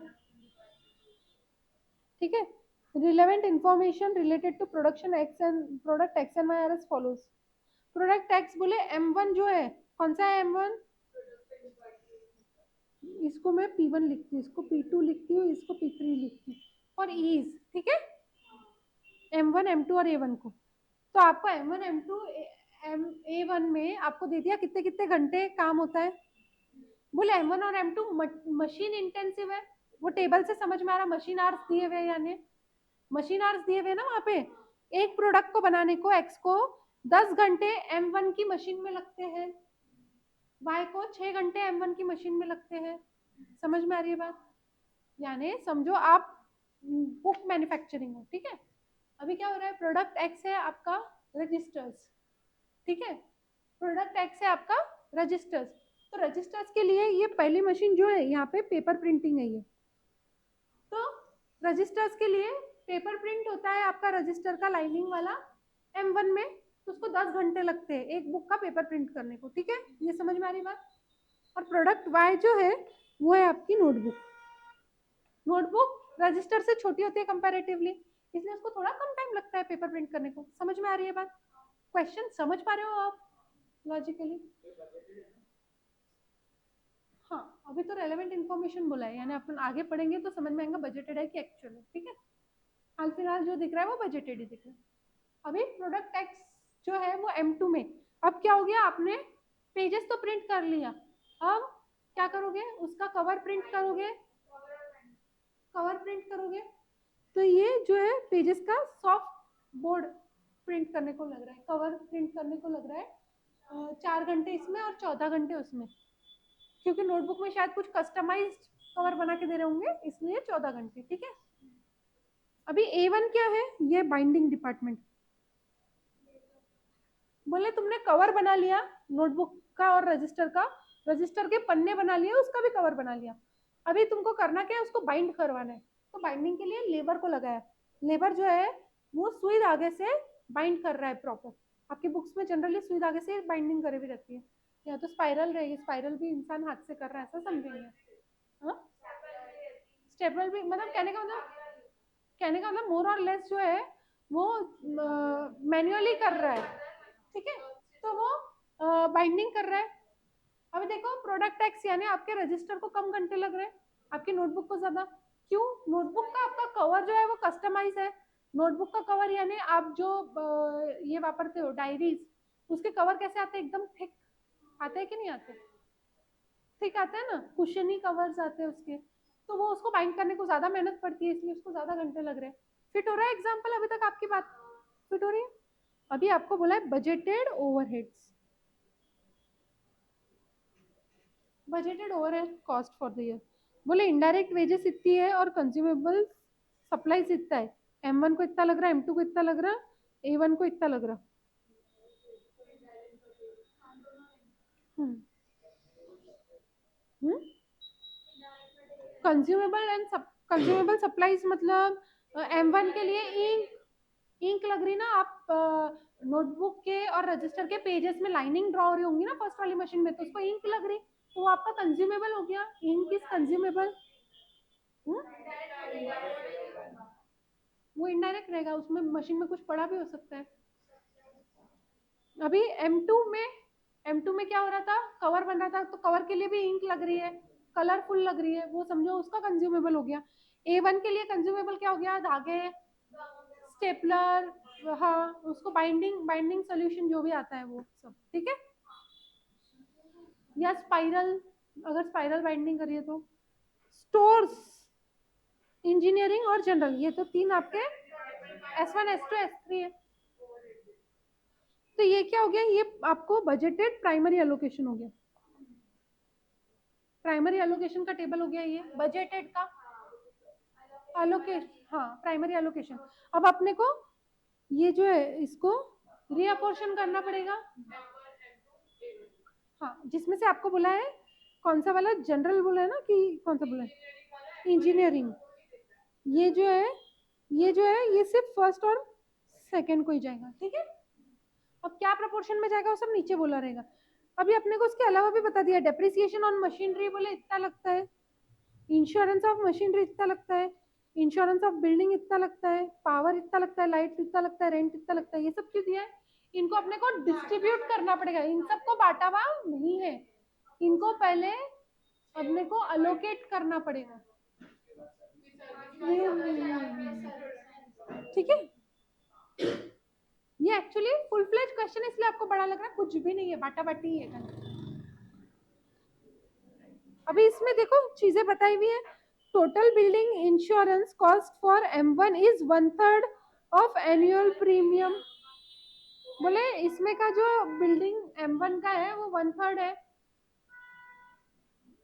ठीक है। Relevant information related to production X and product X and Y are as follows. Product X बोले M1 जो है कौन सा है M1, इसको मैं P1 लिखती हूँ, इसको P2 लिखती हूँ, इसको P3 लिखती हूँ और ईज, ठीक है, M1 M2 और A1 को। तो आपको M1 M2 A1 में आपको दे दिया कितने कितने घंटे काम होता है। बोले M1 और M2 मशीन इंटेंसिव है, वो टेबल से समझ में आ रहा, मशीन आवर्स दिए हुए, यानी मशीन आवर्स दिए हुए ना वहां पे। एक प्रोडक्ट को बनाने को एक्स को 10 घंटे M1 की मशीन में लगते हैं, वाई को 6 घंटे M1 की मशीन में लगते हैं। समझ में आ रही है बात? यानी समझो आप बुक मैन्युफैक्चरिंग हो, ठीक है। अभी क्या हो रहा है, प्रोडक्ट एक्स है आपका रजिस्टर्स, ठीक है, प्रोडक्ट एक्स है आपका रजिस्टर्स। तो रजिस्टर्स के लिए ये पहली मशीन जो है यहाँ पे पेपर प्रिंटिंग है ये, तो रजिस्टर्स के लिए पेपर प्रिंट होता है आपका रजिस्टर का लाइनिंग वाला M1 में, तो उसको 10 घंटे लगते हैं एक बुक का पेपर प्रिंट करने को, ठीक है, ये समझ में आ रही बात। और प्रोडक्ट वाई जो है वो है आपकी नोटबुक। नोटबुक रजिस्टर से छोटी होती है कंपैरेटिवली, इसलिए उसको थोड़ा कम टाइम लगता है पेपर प्रिंट करने को। समझ में आ रही है बात? क्वेश्चन समझ पा रहे हो आप लॉजिकली? हाँ, अभी तो रेलेवेंट इन्फॉर्मेशन बोला है, यानी अपन आगे पढ़ेंगे तो समझ में आएगा बजटेड है कि एक्चुअल है, ठीक है। हाल फिलहाल जो दिख रहा है वो बजटेड ही दिख रहा है। अभी प्रोडक्ट टैक्स जो है वो M2 में, अब क्या हो गया, आपने पेजेस तो प्रिंट कर लिया, अब क्या करोगे, उसका कवर प्रिंट करोगे, कवर प्रिंट करोगे, तो ये जो है पेजेस का सॉफ्ट बोर्ड प्रिंट करने को लग रहा है, कवर प्रिंट करने को लग रहा है 4 घंटे इसमें और 14 घंटे उसमें, क्योंकि नोटबुक में शायद कुछ कस्टमाइज्ड कवर बना के दे रहे होंगे, इसलिए 14 घंटे, ठीक है। अभी A1 क्या है, ये बाइंडिंग डिपार्टमेंट। बोले तुमने कवर बना लिया नोटबुक का और रजिस्टर का, रजिस्टर के पन्ने बना लिए, उसका भी कवर बना लिया, अभी तुमको करना क्या है, उसको बाइंड करवाना है। तो बाइंडिंग के लिए लेबर को लगाया, लेबर जो है वो सुई धागे से बाइंड कर रहा है प्रॉपर। आपकी बुक्स में जनरली सुई धागे से बाइंडिंग करी हुई रहती है, या तो स्पाइरल रहेगी, स्पाइरल भी इंसान हाथ से कर रहा है, ऐसा समझेंगे। स्टेपल भी, मतलब कहने का मतलब मोर और लेस जो है वो मैन्युअली कर रहा है, ठीक है, तो वो बाइंडिंग कर रहा है। अभी देखो प्रोडक्ट एक्स यानी आपके रजिस्टर को कम घंटे लग रहे हैं, आपकी नोटबुक को ज्यादा। क्यों? नोटबुक का आपका कवर जो है वो कस्टमाइज है। नोटबुक का कवर यानी आप जो ये वापरते हो डायरीज, उसके कवर कैसे आते हैं, एकदम थिक आते हैं कि नहीं आते, थिक आते हैं ना, कुशनी कवर्स आते हैं उसके, तो वो उसको बाइंड करने को ज्यादा मेहनत पड़ती है, इसलिए उसको ज्यादा घंटे लग रहे हैं। फिट हो रहा है एग्जाम्पल? अभी तक आपकी बात फिट हो रही है? अभी आपको बोला है budgeted overheads, budgeted overhead cost for the year. बोले इनडायरेक्ट वेजेस इतनी है और कंज्यूमेबल सप्लाईज इतना है, M1 को इतना लग रहा है, M2 को इतना लग रहा है, A1 को इतना लग रहा। कंज्यूमेबल एंड कंज्यूमेबल सप्लाईज मतलब M1 के लिए इंक, इंक लग रही ना, आप नोटबुक के और रजिस्टर के पेजेस में लाइनिंग ड्रॉ हो रही होंगी ना फर्स्ट वाली मशीन में, तो उसको इंक लग रही, तो वो आपका कंज्यूमेबल हो गया, इंक इज कंज्यूमेबल। वो इनडायरेक्ट रहेगा, उसमें मशीन में कुछ पड़ा भी हो सकता है। अभी M2 में क्या हो रहा था, कवर बन रहा था, तो कवर के लिए भी इंक लग रही है, कलरफुल लग रही है, वो समझो उसका कंज्यूमेबल हो गया। A1 के लिए कंज्यूमेबल क्या हो गया, धागे, स्टेपलर, हाँ उसको बाइंडिंग बाइंडिंग सोल्यूशन जो भी आता है वो सब, ठीक है, या स्पाइरल, अगर स्पाइरल बाइंडिंग करिए तो। स्टोर्स, इंजीनियरिंग और जनरल, ये तो तीन आपके S1 S2 S3 है। तो ये क्या हो गया, ये आपको बजटेड प्राइमरी एलोकेशन हो गया, प्राइमरी एलोकेशन का टेबल हो गया ये बजटेड का एलोकेशन, हाँ प्राइमरी एलोकेशन। अब अपने को ये जो है इसको रीअपोर्शन करना पड़ेगा, हाँ जिसमें से आपको बोला है कौन सा वाला, जनरल बोला है ना, कि कौन सा बोला है, इंजीनियरिंग। ये जो है ये सिर्फ फर्स्ट और सेकंड को ही जाएगा, ठीक है। अब क्या प्रोपोर्शन में जाएगा वो सब नीचे बोला रहेगा। अभी अपने को उसके अलावा भी बता दिया, डेप्रिसिएशन ऑन मशीनरी बोले इतना लगता है, इंश्योरेंस ऑफ मशीनरी इतना लगता है, इंश्योरेंस ऑफ बिल्डिंग इतना लगता है, पावर इतना लगता है, लाइट इतना लगता है, रेंट इतना लगता है। ये सब क्यों दिया है? इनको अपने को डिस्ट्रीब्यूट करना पड़ेगा, इन सबको बांटा हुआ नहीं है, इनको पहले अपने को अलोकेट करना पड़ेगा। ठीक है, ये एक्चुअली फुल फ्लेज क्वेश्चन इसलिए आपको बड़ा लग रहा है, कुछ भी नहीं है, बाटा बाटी है। अभी इसमें देखो चीजें बताई हुई है। Total building insurance cost for M1 is 1/3 of annual premium. बोले इसमें का जो बिल्डिंग M1 का है वो 1/3 है,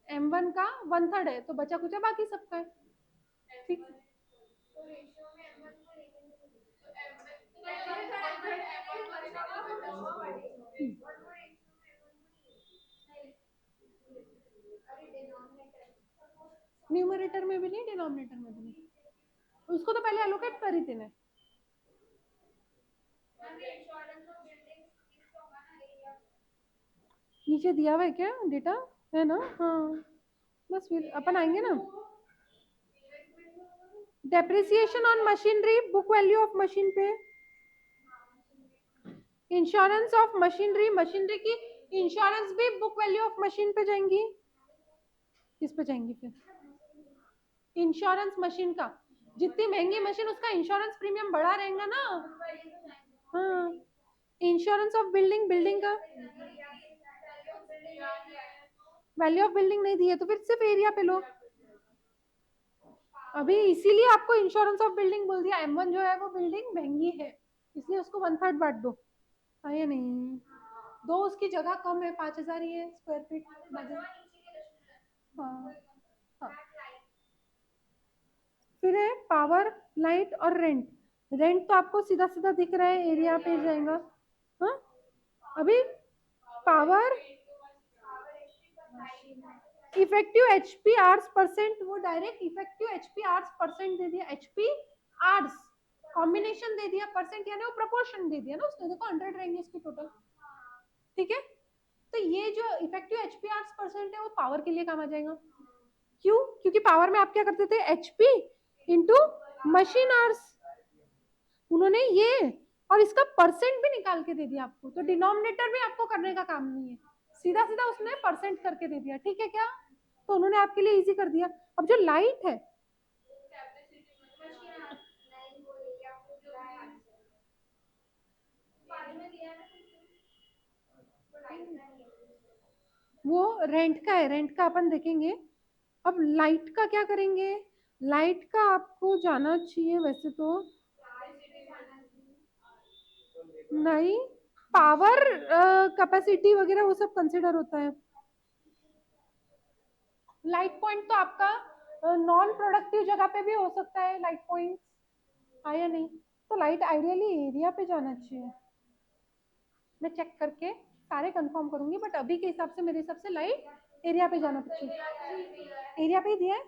M1 का 1/3 है, तो बचा कुछ बाकी सबका है। ठीक, न्यूमरेटर में भी नहीं, डिनोमिनेटर में भी नहीं, उसको तो पहले एलोकेट कर ही देना। नीचे दिया हुआ है क्या डेटा, है ना? हाँ, बस फिर अपन आएंगे ना। Depreciation on machinery, book value of machine पे, इंश्योरेंस ऑफ मशीनरी, मशीनरी की इंश्योरेंस भी बुक वैल्यू ऑफ मशीन पे जाएंगी। किस पे जाएंगी फिर? इंश्योरेंस मशीन का, जितनी महंगी मशीन उसका इंश्योरेंस प्रीमियम बढ़ा रहेगा ना। हाँ, इंश्योरेंस ऑफ बिल्डिंग, बिल्डिंग का वैल्यू ऑफ बिल्डिंग नहीं दी है तो फिर सिर्फ एरिया पे लो। अभी इसीलिए आपको इंश्योरेंस ऑफ बिल्डिंग बोल दिया, M1 जो है वो बिल्डिंग महंगी है, इसलिए उसको 1/3 बांट दो। आया नहीं, दो उसकी जगह कम है, 5000 ही है स्क्वायर फीट। हाँ हाँ, फिर है पावर, लाइट और रेंट। रेंट तो आपको सीधा सीधा दिख रहा है, एरिया पे जाएगा। हाँ, अभी power, effective HP hours percent, वो direct effective HP hours percent दे दिया, एचपी आवर्स कॉम्बिनेशन दे दिया, परसेंट यानी वो प्रोपोर्शन दे दिया ना उसने, देखो 100 रहेंगे इसकी टोटल। ठीक है, तो ये जो इफेक्टिव एचपी आवर्स परसेंट है वो पावर के लिए काम आ जाएगा। क्यों? क्योंकि पावर में आप क्या करते थे, एचपी इंटू मशीन आवर्स, उन्होंने ये और इसका परसेंट भी निकाल के दे दिया आपको, तो डिनोमिनेटर भी आपको करने का काम नहीं है, सीधा सीधा उसने परसेंट करके दे दिया। ठीक है क्या? तो उन्होंने आपके लिए इजी कर दिया। अब जो लाइट है, वो रेंट का है, रेंट का अपन देखेंगे। अब लाइट का क्या करेंगे? लाइट का आपको जाना चाहिए वैसे तो, नहीं, पावर कैपेसिटी वगैरह वो सब कंसिडर होता है। लाइट पॉइंट तो आपका नॉन प्रोडक्टिव जगह पे भी हो सकता है लाइट पॉइंट, आया नहीं? तो लाइट आइडियली एरिया पे जाना चाहिए, मैं चेक करके सारे कंफर्म करूंगी, बट अभी के हिसाब से मेरे हिसाब से लाइट एरिया पे जाना चाहिए, एरिया पे ही दिया है,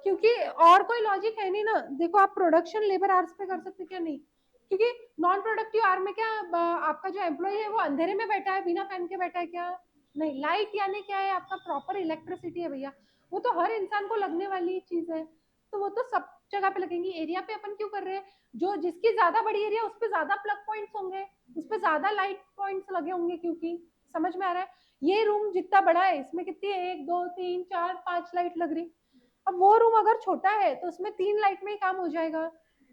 क्योंकि और कोई लॉजिक है नहीं ना। देखो आप प्रोडक्शन लेबर आवर्स पे कर सकते क्या? नहीं, क्योंकि नॉन प्रोडक्टिव आवर में क्या आपका जो एम्प्लॉय है वो अंधेरे में बैठा है, बिना फैन के बैठा है क्या? नहीं, लाइट यानी क्या है, आपका प्रॉपर इलेक्ट्रिसिटी है भैया, वो तो हर इंसान को लगने वाली चीज है, तो वो तो सब जगह पे लगेंगी। एरिया पे अपन क्यों कर रहे हैं? जो जिसकी ज्यादा बड़ी एरिया उस पर ज्यादा प्लग पॉइंट्स होंगे, उस पर ज्यादा लाइट पॉइंट्स लगे होंगे, क्योंकि समझ में आ रहा है? ये रूम जितना बड़ा है इसमें कितनी है, 1 2 3 4 5 लाइट लग रही। अब वो रूम अगर छोटा है तो उसमें 3 लाइट में ही काम हो जाएगा।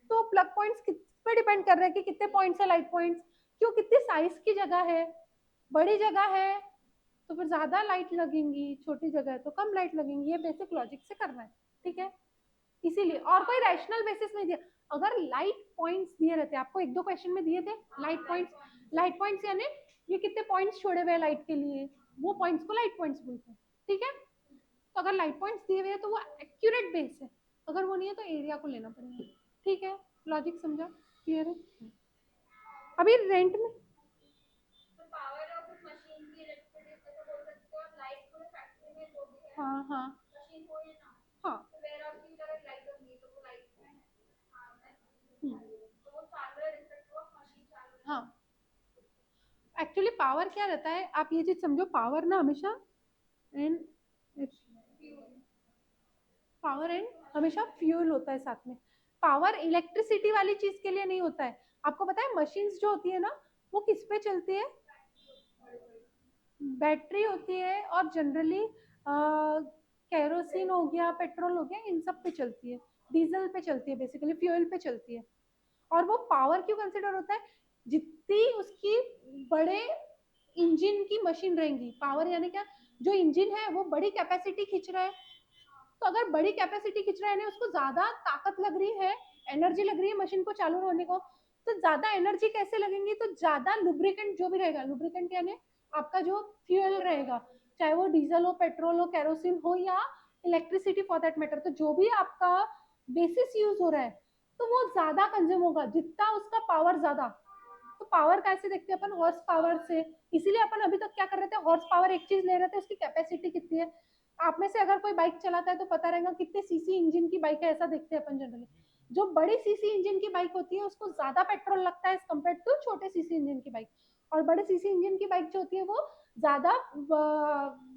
तो प्लग पॉइंट्स किस पे डिपेंड कर रहे हैं कि कितने पॉइंट्स है लाइट पॉइंट्स, क्यों, कितनी साइज की जगह है, बड़ी जगह है तो फिर ज्यादा लाइट लगेंगी, छोटी जगह है तो कम लाइट लगेंगी, ये बेसिक लॉजिक से करना है। ठीक है, इसीलिए, और कोई रैशनल बेसिस नहीं दिया। अगर लाइट पॉइंट्स दिए रहते, आपको 1 2 क्वेश्चन में दिए थे लाइट पॉइंट्स, लाइट पॉइंट्स यानी ये कितने पॉइंट्स छोड़े हुए लाइट के लिए, वो पॉइंट्स को लाइट पॉइंट्स बोलते हैं। ठीक है, तो अगर लाइट पॉइंट्स दिए हुए हैं तो वो एक्यूरेट बेस है, अगर वो नहीं है तो एरिया को लेना पड़ेगा। ठीक है, लॉजिक समझा? क्लियर है? अभी रेंट में हाँ हाँ हाँ, हाँ, एक्चुअली पावर क्या रहता है, आप ये चीज समझो, पावर ना हमेशा एंड पावर एंड हमेशा फ्यूल होता है साथ में। पावर इलेक्ट्रिसिटी वाली चीज के लिए नहीं होता है। आपको पता है मशीन्स जो होती है ना वो किस पे चलती है? बैटरी होती है और जनरली केरोसिन हो गया, पेट्रोल हो गया, इन सब पे चलती है, डीजल पे चलती है, बेसिकली फ्यूल पे चलती है। और वो पावर क्यों कंसिडर होता है? जितनी उसकी बड़े इंजन की मशीन रहेंगी, पावर यानी क्या, जो इंजन है वो बड़ी कैपेसिटी खींच रहा है, तो अगर बड़ी कैपेसिटी खींच रहा है ना, उसको ज्यादा ताकत लग रही है, एनर्जी लग रही है मशीन को चालू होने को, तो ज्यादा एनर्जी कैसे लगेंगी? तो ज्यादा लुब्रिकेंट जो भी रहेगा, लुब्रिकेंट यानी आपका जो फ्यूल रहेगा, चाहे वो डीजल हो, पेट्रोल हो, केरोसिन हो या इलेक्ट्रिसिटी फॉर दैट मैटर, तो जो भी आपका बेसिस यूज हो रहा है तो वो ज्यादा कंज्यूम होगा, जितना उसका पावर ज्यादा। तो पावर कैसे देखते हैं अपन? हॉर्स पावर से। इसीलिए अपन अभी तक क्या कर रहे थे, हॉर्स पावर एक चीज ले रहे थे, उसकी कैपेसिटी कितनी है। आप में से अगर कोई बाइक चलाता है तो पता रहेगा कितने सीसी इंजन की बाइक है, ऐसा देखते हैं अपन जनरली। जो बड़ी सीसी इंजन की बाइक होती है उसको ज्यादा पेट्रोल लगता है एज कम्पेयर टू छोटे सीसी इंजन की बाइक। और बड़े सीसी इंजन की बाइक जो होती है वो ज्यादा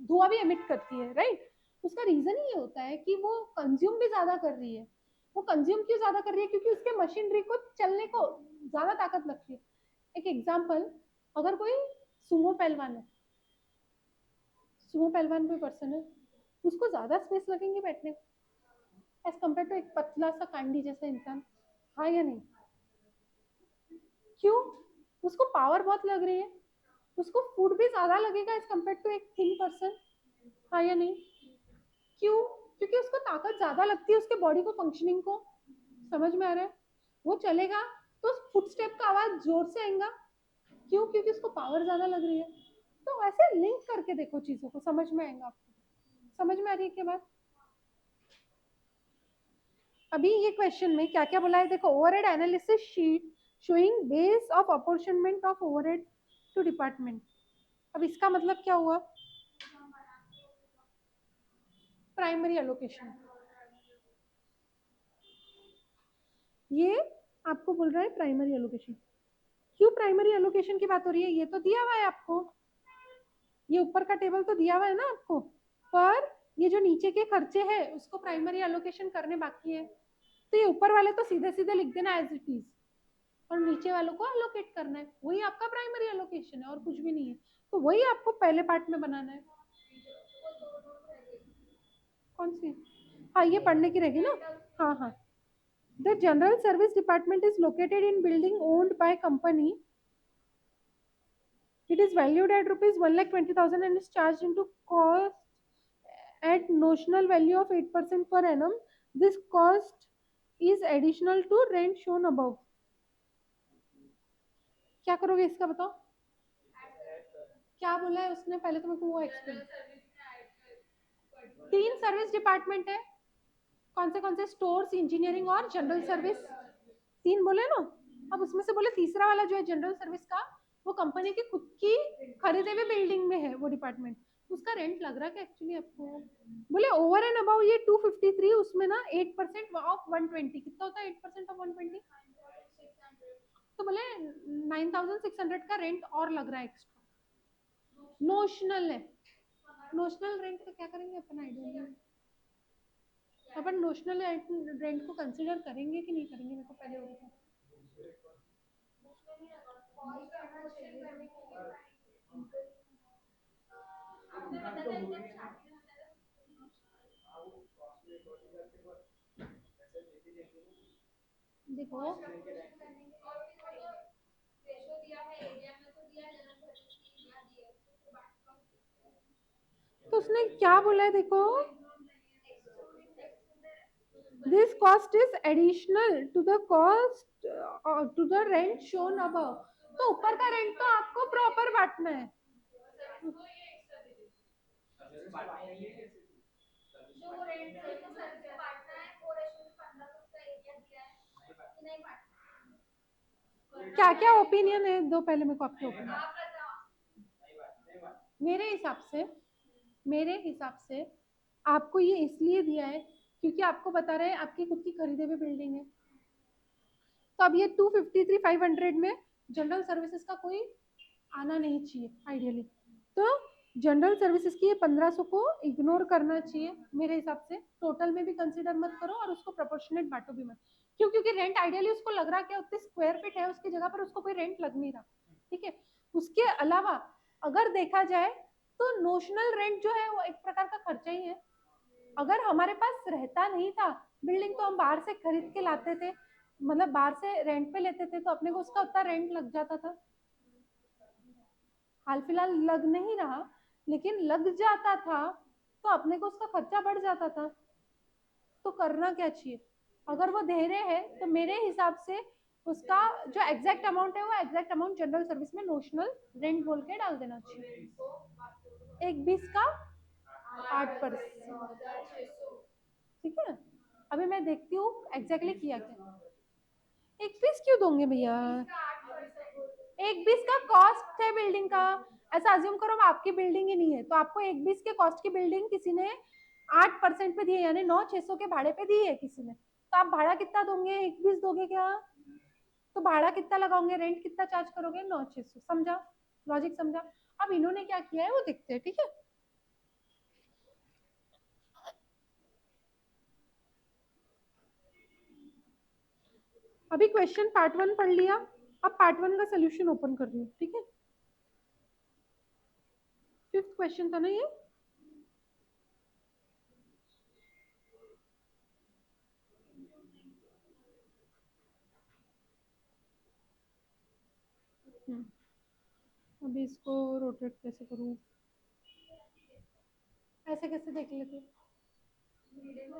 धुआं भी एमिट करती है, राइट। उसका रीजन ये होता है कि वो कंज्यूम भी ज्यादा कर रही है। वो कंज्यूम क्यों ज्यादा कर रही है? क्योंकि उसके मशीनरी को चलने को ज्यादा ताकत लगती है। एक एग्जाम्पल, अगर कोई सुमो पहलवान है, सुमो पहलवान कोई पर्सन है, उसको ज्यादा स्पेस लगेंगे बैठने को एज कम्पेयर टू एक पतला सा कांडी जैसा इंसान। हाँ या नहीं? क्यों? उसको पावर बहुत लग रही है, उसको फूड भी ज्यादा लगेगा एज कम्पेयर टू एक थिन पर्सन। हाँ या नहीं? क्यों? क्योंकि उसको ताकत ज्यादा लगती है उसके बॉडी को फंक्शनिंग को। समझ में आ रहा है? वो चलेगा तो फुटस्टेप का आवाज जोर से आएगा। क्यों? क्योंकि उसको पावर ज्यादा लग रही है। तो ऐसे लिंक करके देखो चीजों को, समझ में आएगा आपको। समझ में आ रही है क्या बात? अभी ये क्वेश्चन में क्या क्या बोला है देखो, overhead analysis sheet showing base of apportionment of overhead to department. अब इसका मतलब क्या हुआ? Primary allocation. ये आपको बोल रहा है प्राइमरी एलोकेशन। क्यों प्राइमरी एलोकेशन की बात हो रही है? ये तो दिया हुआ है आपको, ये ऊपर का टेबल तो दिया हुआ है ना आपको, पर ये जो नीचे के खर्चे हैं उसको प्राइमरी एलोकेशन करने बाकी है। तो ये ऊपर वाले तो सीधे सीधे लिख देना एज इट इज, और नीचे वालों को एलोकेट करना है, वही आपका प्राइमरी एलोकेशन है और कुछ भी नहीं है। तो वही आपको पहले पार्ट में बनाना है। कौन सी? हाँ ये पढ़ने की रहेगी ना। हाँ हाँ। The general service department is located in building owned by company. It is valued at rupees 1,20,000 and is charged into cost at notional value of 8% per annum. This cost is additional to rent shown above. क्या करोगे इसका बताओ? क्या बोला है उसने पहले, तो मेरे को वो एक्सप्लेन। तीन सर्विस डिपार्टमेंट है, कौन से? स्टोर्स, इंजीनियरिंग और जनरल सर्विस। तीन बोले ना। अब उसमें से बोले तीसरा वाला जो है जनरल सर्विस का, वो कंपनी की खुद की खरीदे हुए बिल्डिंग में है वो डिपार्टमेंट। उसका रेंट लग रहा है क्या एक्चुअली आपको? बोले ओवर एंड अबाउ ये 253, उसमें ना 8% ऑफ 120 कितना होता है? 8% ऑफ 120 तो बोले 9,600 का रेंट और लग रहा है एक्स्ट्रा। नोशनल है। नोशनल रेंट का क्या करेंगे अपन आइडिया नहीं। अपन नोशनल रेंट को कंसीडर करेंगे कि नहीं करेंगे, मेरे को पहले वो बताओ। देखो तो उसने क्या बोला है देखो, this cost is additional to the cost to the rent shown above. तो ऊपर का रेंट तो आपको प्रॉपर बांटना है। क्या क्या ओपिनियन है दो पहले मेरे को आपके ओपिनियन। मेरे हिसाब से, मेरे हिसाब से आपको ये इसलिए दिया है क्योंकि आपको बता रहे हैं आपकी खुद की खरीदे हुई बिल्डिंग है। तो अब ये 253,500 में जनरल सर्विसेज का कोई आना नहीं चाहिए आइडियली। तो जनरल सर्विसेज की ये 1500 को इग्नोर करना चाहिए मेरे हिसाब से, टोटल में भी कंसीडर मत करो और उसको प्रोपोर्शनेट बांटो भी मत। क्यों? क्योंकि रेंट आइडियली उसको लग रहा कि उतनी स्क्वायर फीट है उसकी जगह पर उसको कोई रेंट लग नहीं रहा, ठीक है। उसके अलावा अगर देखा जाए तो नोशनल रेंट जो है वो एक प्रकार का खर्चा ही है। अगर हमारे पास रहता नहीं था बिल्डिंग तो हम बाहर से खरीद के लाते थे, मतलब बाहर से रेंट पे लेते थे तो अपने को उसका उतना रेंट लग जाता था। हाल फिलहाल लग नहीं रहा लेकिन लग जाता था तो अपने को उसका खर्चा बढ़ जाता था। तो करना क्या चाहिए? अगर वो दे रहे हैं तो मेरे हिसाब से उसका जो एग्जैक्ट अमाउंट है वो एग्जैक्ट अमाउंट जनरल सर्विस में नोशनल रेंट बोल के डाल देना चाहिए। एक 20 का 8%, ठीक है। अभी मैं देखती हूँ एग्जैक्टली किया क्या। एक 20 क्यों दोगे भैया? एक 20 का कॉस्ट है बिल्डिंग का। ऐसा अज्यूम करो आपकी बिल्डिंग ही नहीं है तो आपको एक 20 के कॉस्ट की बिल्डिंग किसी ने 8% पे दी है, यानी 9,600 के भाड़े पे दी है किसी ने, तो आप भाड़ा कितना दोगे? एक 20 दोगे क्या? तो भाड़ा कितना लगाओगे, रेंट कितना चार्ज करोगे? 9,600। समझा? लॉजिक समझा? अब इन्होंने क्या किया है वो देखते हैं, ठीक है। अभी क्वेश्चन पार्ट 1 पढ़ लिया, अब पार्ट 1 का सोल्यूशन ओपन कर रही हूँ, ठीक है। 5th क्वेश्चन था ना ये। अभी इसको रोटेट कैसे करूँ? ऐसे कैसे देख लेते?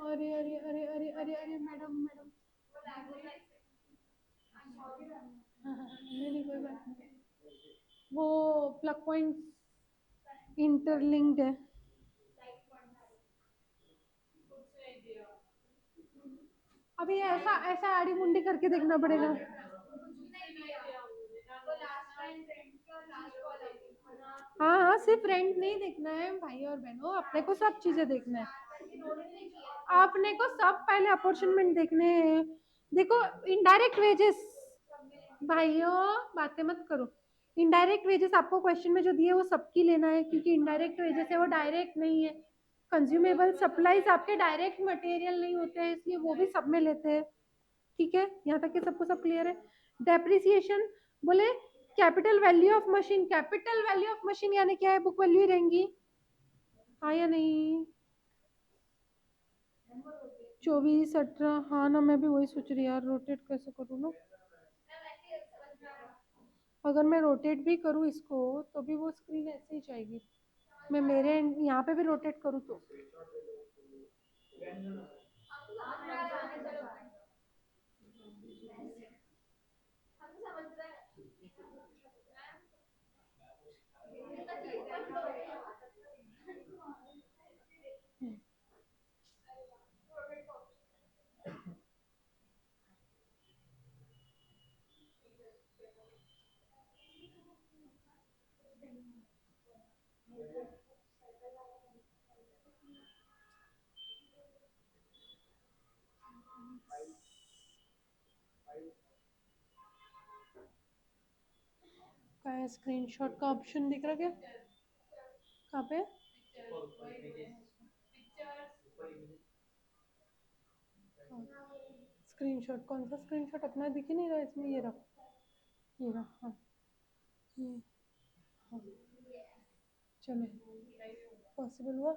अरे अरे अरे अरे अरे अरे मैडम मैडम, नहीं नहीं कोई बात नहीं, वो प्लग पॉइंट्स इंटरलिंक्ड है। अभी ऐसा ऐसा आड़ी मुंडी करके देखना पड़ेगा। हाँ हाँ, सिर्फ रेंट नहीं देखना है भाई और बहनों, अपने को सब चीजें देखना है। आपने को सब पहले अपॉर्चुनिटी देखने हैं। देखो इनडायरेक्ट वेजेस, भाइयों बातें मत करो। इनडायरेक्ट वेजेस आपको क्वेश्चन में जो दिए वो सबकी लेना है, क्योंकि इनडायरेक्ट वेजेस है वो डायरेक्ट नहीं है। कंज्यूमेबल सप्लाईज आपके डायरेक्ट मटेरियल नहीं होते हैं इसलिए वो भी सब में लेते हैं, ठीक है। यहाँ तक कि सबको सब क्लियर है। डेप्रिसिएशन बोले capital value of machine, capital value of machine यानी क्या है? बुक वैल्यू ही रहेंगी, हाँ या नहीं? 24 18, हाँ ना, मैं भी वही सोच रही यार, रोटेट कैसे करूँ ना। अगर मैं रोटेट भी करूँ इसको तो भी वो स्क्रीन ऐसे ही जाएगी। मैं मेरे यहाँ पे भी रोटेट करूँ तो क्या है? स्क्रीनशॉट का ऑप्शन दिख रहा क्या? कहाँ पे? स्क्रीनशॉट कौन सा स्क्रीनशॉट? अपना दिख ही नहीं रहा इसमें, ये रहा, ये रहा, हाँ ये, हाँ चलो पॉसिबल हुआ।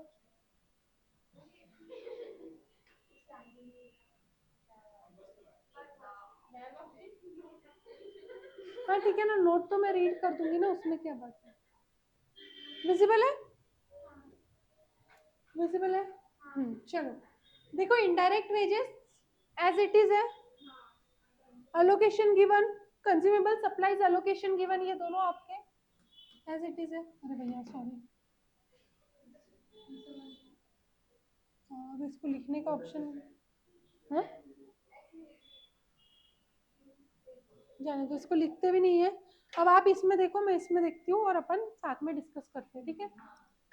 हाँ ठीक है ना, नोट तो मैं रीड कर दूंगी ना, उसमें क्या बात है। विजिबल है? विजिबल है? चलो देखो, indirect wages as it is है, allocation given, consumable supplies allocation given, ये दोनों आपके एज इट इज है। अरे भैया सॉरी, अब इसको लिखने का ऑप्शन है, जाने तो इसको लिखते भी नहीं है। अब आप इसमें देखो, मैं इसमें देखती हूँ और अपन साथ में डिस्कस करते हैं, ठीक है।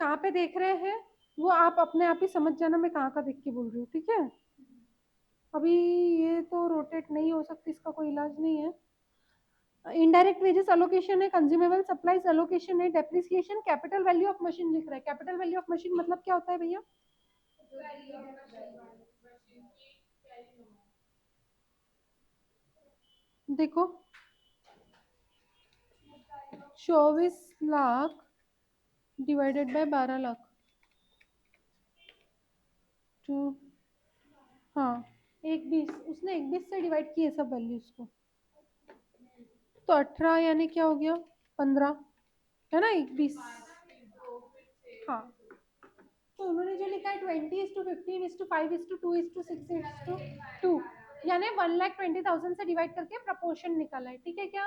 कहाँ पे देख रहे हैं वो आप अपने आप ही समझ जाना, मैं कहाँ का देख के बोल रही हूँ, ठीक है। अभी ये तो रोटेट नहीं हो सकती, इसका कोई इलाज नहीं है। इनडायरेक्ट वेजेस अलोकेशन है, कंज्यूमेबल सप्लाईज अलोकेशन है, depreciation, capital value of machine लिख रहा है। कैपिटल वैल्यू ऑफ मशीन मतलब क्या होता है भैया? देखो 24 lakh divided by 12 lakh two, हाँ 1/20, उसने 1/20 से डिवाइड किए सब वैल्यूज को, तो 18 यानी क्या हो गया 15, है ना 1/20। हाँ तो उन्होंने जो लिखा है 20:15:15:5:2:6:2 यानी 1,20,000 से डिवाइड करके प्रपोर्शन निकाला है, ठीक है क्या?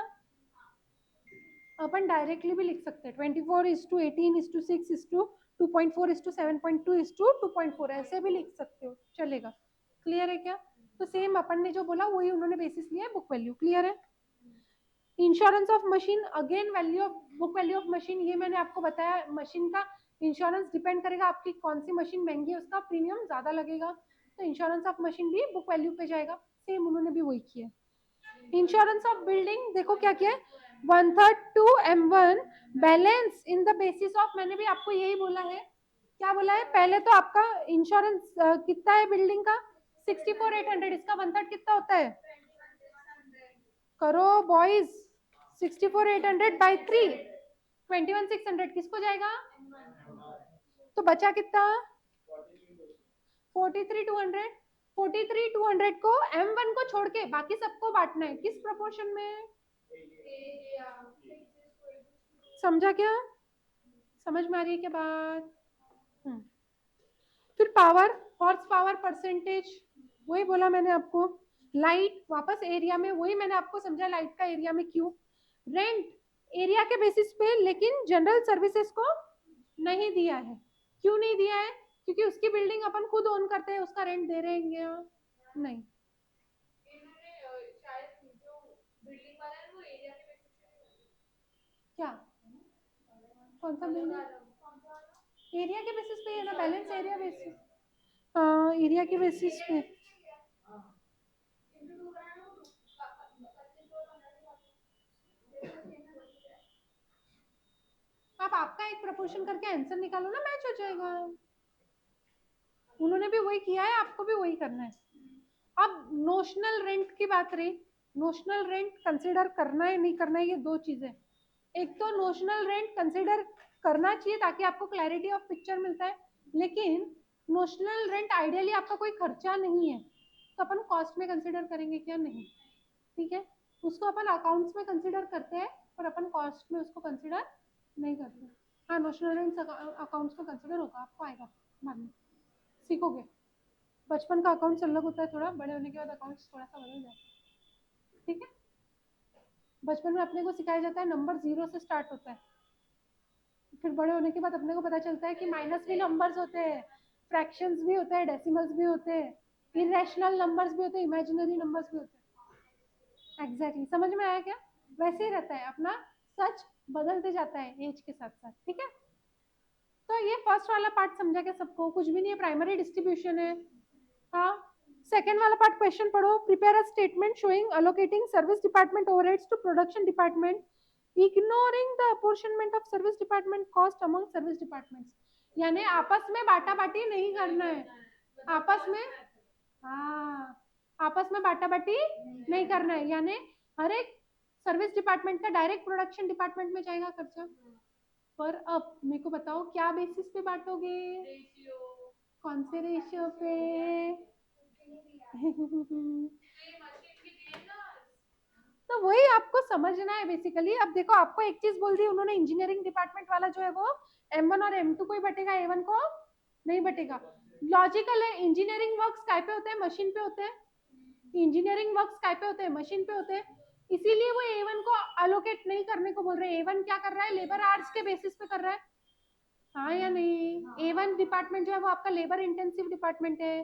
अपन डायरेक्टली भी लिख सकते हैं 24:18:6:2.4:7.2:2.4 ऐसे भी लिख सकते हो, चलेगा। क्लियर है क्या? तो सेम अपन ने जो बोला वही उन्होंने बेसिस लिया है बुक वैल्यू। क्लियर है? Insurance of machine, again value of book value of machine, ये मैंने आपको बताया मशीन का इंश्योरेंस डिपेंड करेगा आपकी कौन सी मशीन महंगी है उसका प्रीमियम ज्यादा लगेगा, तो इंश्योरेंस ऑफ मशीन भी बुक वैल्यू पे जाएगा। सेम उन्होंने भी वही किया। इंश्योरेंस ऑफ बिल्डिंग देखो क्या किया है, 1/3 to M1 balance in the basis of, मैंने भी आपको यही बोला है। क्या बोला है? पहले तो आपका इंश्योरेंस कितना है बिल्डिंग का 64,800, इसका 1/3 कितना होता है? करो बॉयज, 64,800 बाई 3 21,600 किसको जाएगा? तो बचा कितना? 43,200। 43,200 को M1 को छोड़ के बाकी सबको बांटना है, किस प्रोपोर्शन में? समझा क्या? समझ में आ रही है क्या बात? फिर पावर, हॉर्स पावर परसेंटेज, वही बोला मैंने आपको। लाइट वापस एरिया में, वही मैंने आपको समझा लाइट का एरिया में क्यों। रेंट एरिया के बेसिस पे, लेकिन जनरल सर्विसेज को नहीं दिया है। क्यों नहीं दिया है? क्योंकि उसकी बिल्डिंग अपन खुद ओन करते हैं, उसका रेंट दे रहे हैं नहीं। क्या? कौन सा बिल्डिंग? एरिया के बेसिस पे है ना, बैलेंस एरिया बेसिस। हाँ एरिया के बेसिस पे। आप आपका एक प्रपोर्शन करके आंसर निकालो ना, मैच हो जाएगा। उन्होंने भी वही किया है, आपको भी वही करना है। अब नोशनल रेंट की बात रही, नोशनल रेंट कंसिडर करना है नहीं करना है, ये दो चीजें। एक तो नोशनल रेंट कंसिडर करना चाहिए ताकि आपको क्लैरिटी ऑफ पिक्चर मिलता है, लेकिन नोशनल रेंट आइडियली आपका कोई खर्चा नहीं है, तो अपन कॉस्ट में कंसिडर करेंगे क्या? नहीं, ठीक है। उसको अपन अकाउंट्स में कंसिडर करते हैं पर अपन कॉस्ट में उसको कंसिडर नहीं करते। हाँ नोशनल रेंट अकाउंट्स में कंसिडर होगा, आपको आएगा बाद में, सीखोगे। बचपन का अकाउंट्स अलग होता है थोड़ा, बड़े होने के बाद अकाउंट्स थोड़ा सा बदल जाता है, ठीक है। बचपन में अपने को सिखाया जाता है नंबर 0 से स्टार्ट होता है, फिर बड़े होने के बाद अपने को पता चलता है कि माइनस भी नंबर्स होते हैं, फ्रैक्शंस भी होते हैं, डेसिमल्स भी होते हैं, इरेशनल नंबर्स भी होते हैं, इमेजिनरी नंबर्स भी होते हैं। एग्जैक्टली, समझ में आया क्या? वैसे ही रहता है अपना, सच बदलते जाता है एज के साथ साथ, ठीक है। तो ये फर्स्ट वाला पार्ट समझा क्या सबको? कुछ भी नहीं है, प्राइमरी डिस्ट्रीब्यूशन है। हाँ सेकेंड वाला पार्ट क्वेश्चन पढ़ो, prepare a statement showing allocating service department overheads to production department ignoring the apportionment of service department cost among service departments. यानी आपस में बाटा बाटी नहीं करना है, आपस में, हाँ आपस में बाटा बाटी नहीं करना है, यानी हर एक सर्विस डिपार्टमेंट का डायरेक्ट प्रोडक्शन डिपार्टमेंट में जाएगा खर्चा। पर अब मेरे को बताओ क्या बेसिस पे बांटोगे? कौन से रेशियो पे? तो वही आपको समझना है बेसिकली। अब देखो आपको एक चीज बोल दी उन्होंने, इंजीनियरिंग डिपार्टमेंट वाला जो है वो M1 और M2 को ही बटेगा, A1 को नहीं बटेगा। लॉजिकल है, इंजीनियरिंग वर्क्स काय पे होते हैं? मशीन पे होते हैं। इंजीनियरिंग वर्क्स काय पे होते हैं? मशीन पे होते हैं, इसीलिए वो A1 को अलोकेट नहीं करने को बोल रहे हैं। A1 क्या कर रहा है? लेबर आवर्स के बेसिस पे कर रहा है, हाँ या नहीं? A1 डिपार्टमेंट जो है वो आपका लेबर इंटेंसिव डिपार्टमेंट है,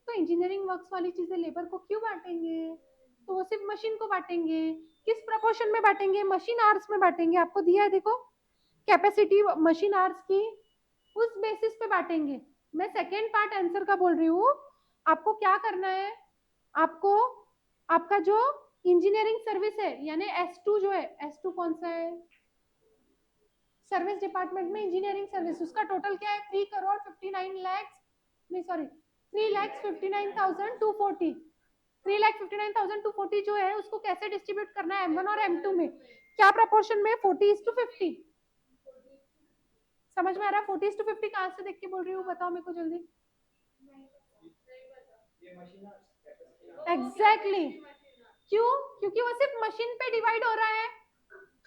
तो इंजीनियरिंग वर्क्स वाली चीजें लेबर को क्यों बांटेंगे? तो वो सिर्फ मशीन को बांटेंगे। किस प्रपोर्शन में बांटेंगे? मशीन आवर्स में बांटेंगे। आपको दिया है देखो कैपेसिटी मशीन आवर्स की, उस बेसिस पे बांटेंगे। मैं सेकेंड पार्ट आंसर का बोल रही हूँ, आपको क्या करना है? आपको आपका जो इंजीनियरिंग सर्विस है, यानी S2 जो है, S2 कौन सा है, सर्विस डिपार्टमेंट में इंजीनियरिंग सर्विस, उसका टोटल क्या है 3,59,00,000, नहीं सॉरी 3,59,240, 3,59,240 जो है उसको कैसे डिस्ट्रीब्यूट करना है M1 और M2 में, क्या प्रपोर्शन में, 40:50। समझ में आ रहा है? 40:50 कहाँ से देख के बोल रही हूँ, बताओ मेरे को जल्दी। एग्जैक्टली क्यों, क्योंकि वो सिर्फ मशीन पे डिवाइड हो रहा है,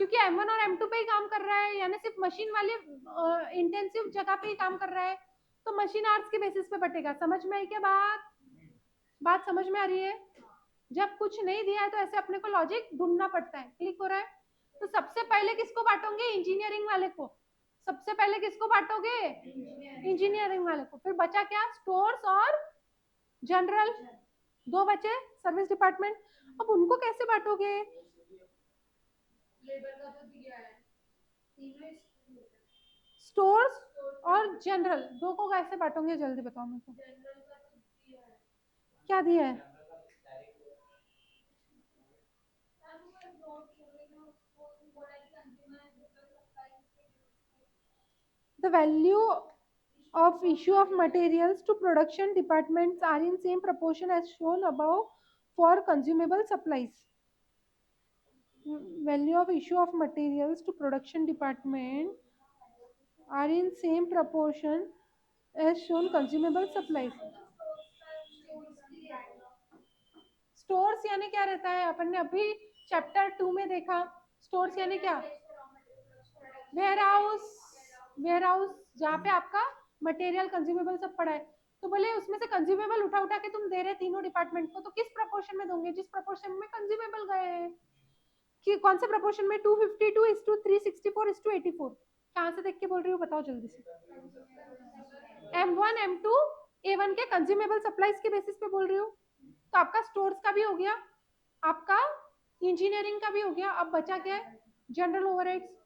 क्योंकि M1 और M2 पे ही काम कर रहा है, यानी सिर्फ मशीन वाले इंटेंसिव जगह पे ही काम कर रहा है, तो मशीन आवर्स के बेसिस पे बटेगा। समझ में आई क्या बात, बात समझ में आ रही है? जब कुछ नहीं दिया है तो ऐसे अपने को लॉजिक ढूंढना पड़ता है। क्लिक हो रहा है? तो सबसे पहले किसको बांटोगे, इंजीनियरिंग वाले को, सबसे पहले किसको बांटोगे, इंजीनियरिंग वाले को, फिर बचा क्या, स्टोर्स और जनरल, दो बचे सर्विस डिपार्टमेंट। अब उनको कैसे बांटोगे, स्टोर्स और जनरल दो को कैसे बांटोगे, जल्दी बताओ मेरे को, क्या दिया है, the value of issue of materials to production departments are in same proportion as shown above for consumable supplies. Value of issue of materials to production department are in same proportion as shown consumable supplies. Stores यानी क्या रहता है, अपन ने अभी chapter 2 में देखा, stores यानी क्या, वेयर हाउस, वेयर हाउस जहाँ पे आपका मटेरियल कंज्यूमेबल सब पड़ा है, तो बोले उसमें से कंज्यूमेबल उठा उठा के तुम दे रहे तीनों डिपार्टमेंट को, तो किस प्रपोर्शन में दोगे, जिस प्रपोर्शन में कंज्यूमेबल गए हैं, कि कौन से प्रपोर्शन में, 252:364:84, कहाँ से देख के बोल रही हूँ बताओ जल्दी से, M1 M2 A1 के कंज्यूमेबल सप्लाईज के बेसिस पे बोल रही हूँ। तो आपका स्टोर्स का भी हो गया, आपका इंजीनियरिंग का भी हो गया, अब बचा क्या है, जनरल ओवरहेड्स।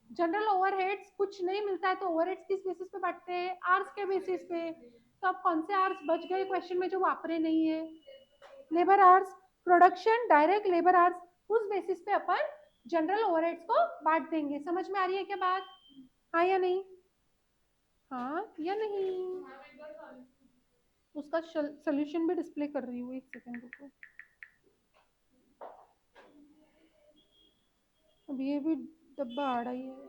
जनरल ओवरहेड्स कुछ नहीं मिलता है तो ओवरहेड्स किस बेसिस पे बांटते हैं, आवर्स के बेसिस पे। तो अब कौन से आवर्स बच गए क्वेश्चन में जो वापरे नहीं है, labour hours, production direct labour hours, उस बेसिस पे अपन जनरल ओवरहेड्स को बांट देंगे। समझ में आ रही है क्या बात, हाँ या नहीं, हाँ या नहीं? उसका सोल्यूशन भी डिस्प्ले कर रही हूँ, एक सेकंड रुको, अब ये भी डब्बा आ रहा ही है।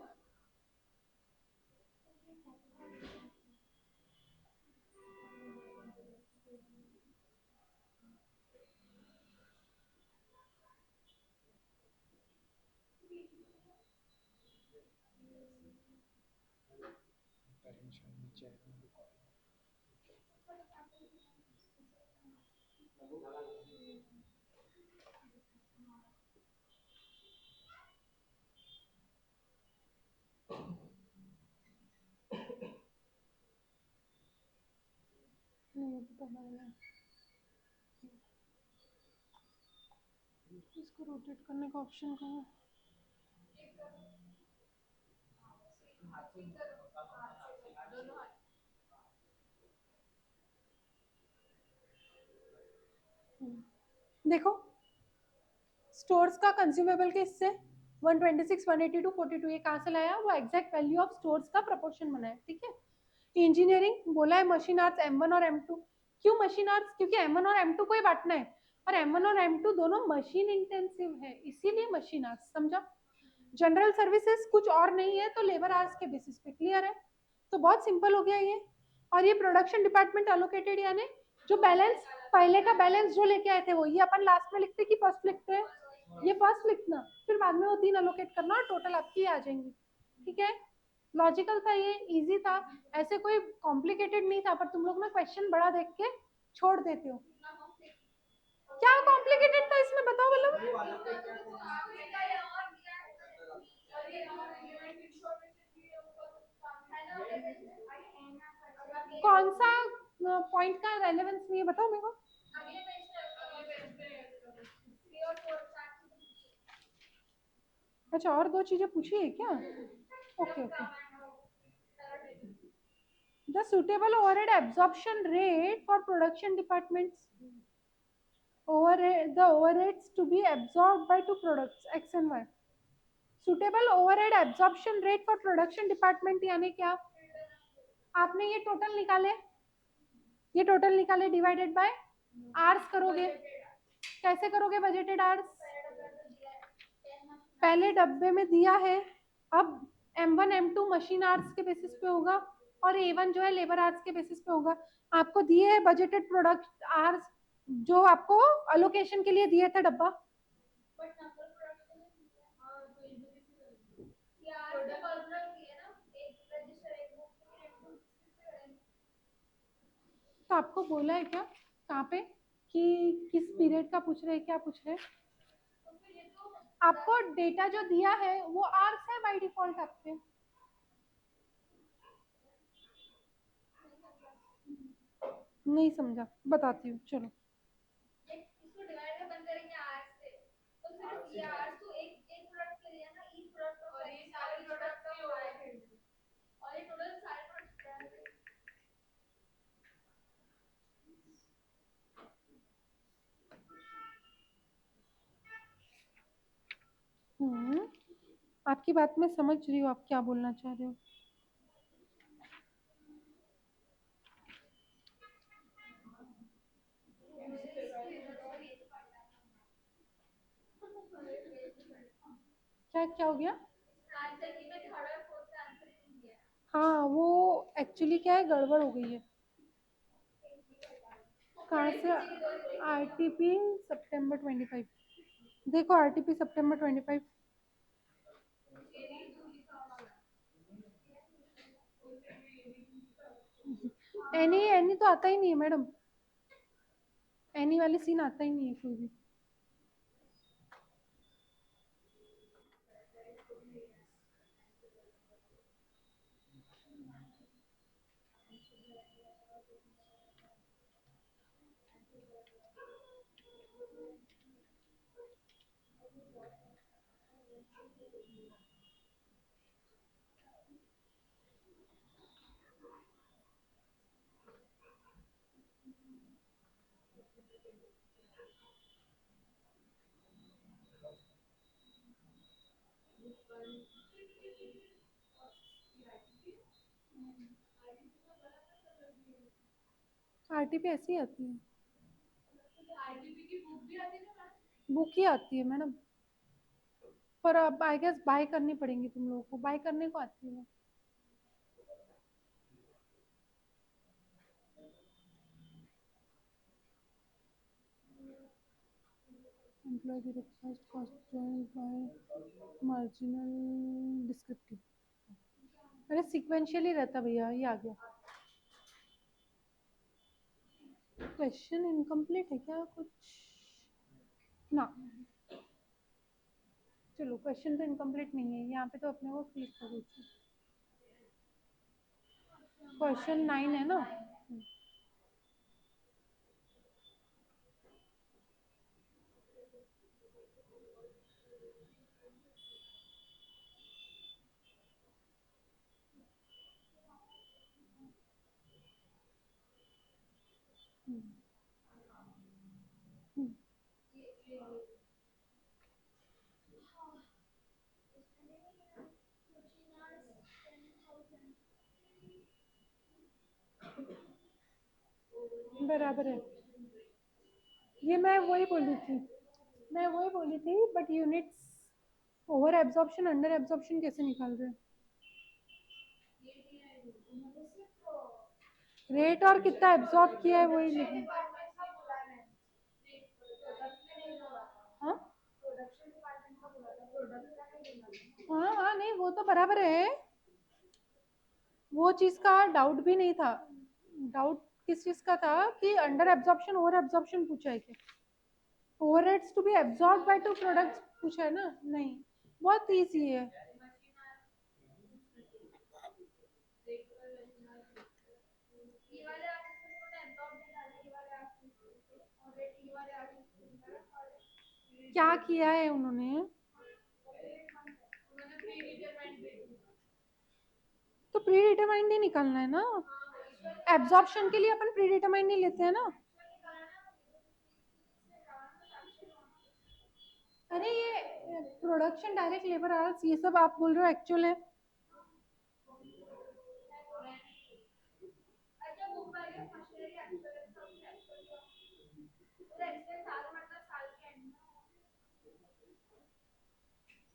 इसको रोटेट करने का ऑप्शन कहाँ है, देखो स्टोर्स का कंज्यूमेबल के इससे 126, 182, 42 ये कहाँ से लाया, वो एग्जैक्ट वैल्यू ऑफ स्टोर्स का प्रोपोर्शन बनाया, ठीक है। इंजीनियरिंग बोला है मशीन आर्ट्स M1 और M2, क्यों मशीन आर्ट्स, क्योंकि M1 और M2 को ही बांटना है, और M1 और M2 दोनों मशीन इंटेंसिव है, इसीलिए मशीन आर्ट्स, समझा। जनरल सर्विसेज कुछ और नहीं है तो लेबर आवर्स के बेसिस पे, क्लियर है, तो बहुत सिंपल हो गया ये। और ये प्रोडक्शन डिपार्टमेंट एलोकेटेड, यानी जो बैलेंस पहले का बैलेंस जो लेके आए थे वो, ये अपन लास्ट में लिखते कि फर्स्ट लिखते हैं, ये फर्स्ट लिखना, फिर बाद में वो 3 एलोकेट करना और टोटल आपकी आ जाएंगी, ठीक है। लॉजिकल था ये, इजी था, ऐसे कोई कॉम्प्लिकेटेड नहीं था, पर तुम लोग ना क्वेश्चन बड़ा देख के छोड़ देते हो। क्या कॉम्प्लिकेटेड था इसमें बताओ, मतलब कौन सा पॉइंट का रेलेवेंस नहीं है बताओ मेरे को। अच्छा और दो चीजें पूछी है क्या, okay okay. The suitable overhead absorption rate for production departments, overheads to be absorbed by two products x and y. Suitable overhead absorption rate for production department यानी क्या? आपने ये टोटल निकाले डिवाइडेड बाय आर्स करोगे. कैसे करोगे budgeted hours? पहले डब्बे में दिया है. अब M1 M2 मशीन आर्स के बेसिस पे होगा और A1 जो है लेबर आर्स के बेसिस पे होगा. आपको दिए है बजटेड प्रोडक्ट आर्स जो आपको अलोकेशन के लिए दिए थे डब्बा. तो आपको बोला है क्या कहाँ पे कि किस पीरियड का पूछ रहे हैं, क्या पूछ रहे हैं? आपको डेटा जो दिया है वो आर्स है बाय डिफॉल्ट आपके. नहीं समझा, बताती हूँ चलो. इसको डिवाइड में बंद करेंगे आर्स से तो सिर्फ ये आर्स तो एक एक प्रोडक्ट के लिए ना ईच प्रोडक्ट और ये सारे प्रोडक्ट का हो रहा है और ये टोटल सारे प्रोडक्ट. आपकी बात मैं समझ रही हूँ, आप क्या बोलना चाह रहे हो. क्या क्या हो गया? हाँ वो एक्चुअली क्या है, गड़बड़ हो गई है. कहाँ से? आरटीपी सितंबर 25. देखो आरटीपी सितंबर 25. एनी एनी तो आता ही नहीं है मैडम. एनी वाले सीन आता ही नहीं है कोई भी. आरटीपी ऐसी ही आती है. बुक ही आती है मैडम. पर अब आई गेस बाय करनी पड़ेंगी तुम लोगों को. बाय करने को आती है. employee request cost joined by marginal descriptive. अरे सीक्वेंशियली रहता भैया, ये आ गया. क्वेश्चन इनकम्प्लीट है क्या कुछ ना? चलो क्वेश्चन तो इनकम्प्लीट नहीं है, यहाँ पे तो अपने को क्लिक कर दीजिए. क्वेश्चन 9 है ना. बराबर है. ये मैं वही बोली थी but units over absorption under absorption कैसे निकाल रहे हैं? रेट और कितना एब्जॉर्ब किया है वही लिखे. हाँ हाँ हाँ नहीं वो तो बराबर है. वो चीज का डाउट भी नहीं था. डाउट किस चीज का था कि अंडर एब्जॉर्प्शन ओवर एब्जॉर्प्शन पूछा है क्या? Overheads to be absorb by two products पूछा है ना. नहीं बहुत इजी है. क्या किया है उन्होंने? तो प्री डिटरमाइंड ही निकालना है ना. एब्जॉर्प्शन के लिए अपन प्री डिटरमाइंड नहीं लेते हैं ना. अरे ये प्रोडक्शन डायरेक्ट लेबर आवर्स ये सब आप बोल रहे हो एक्चुअल है?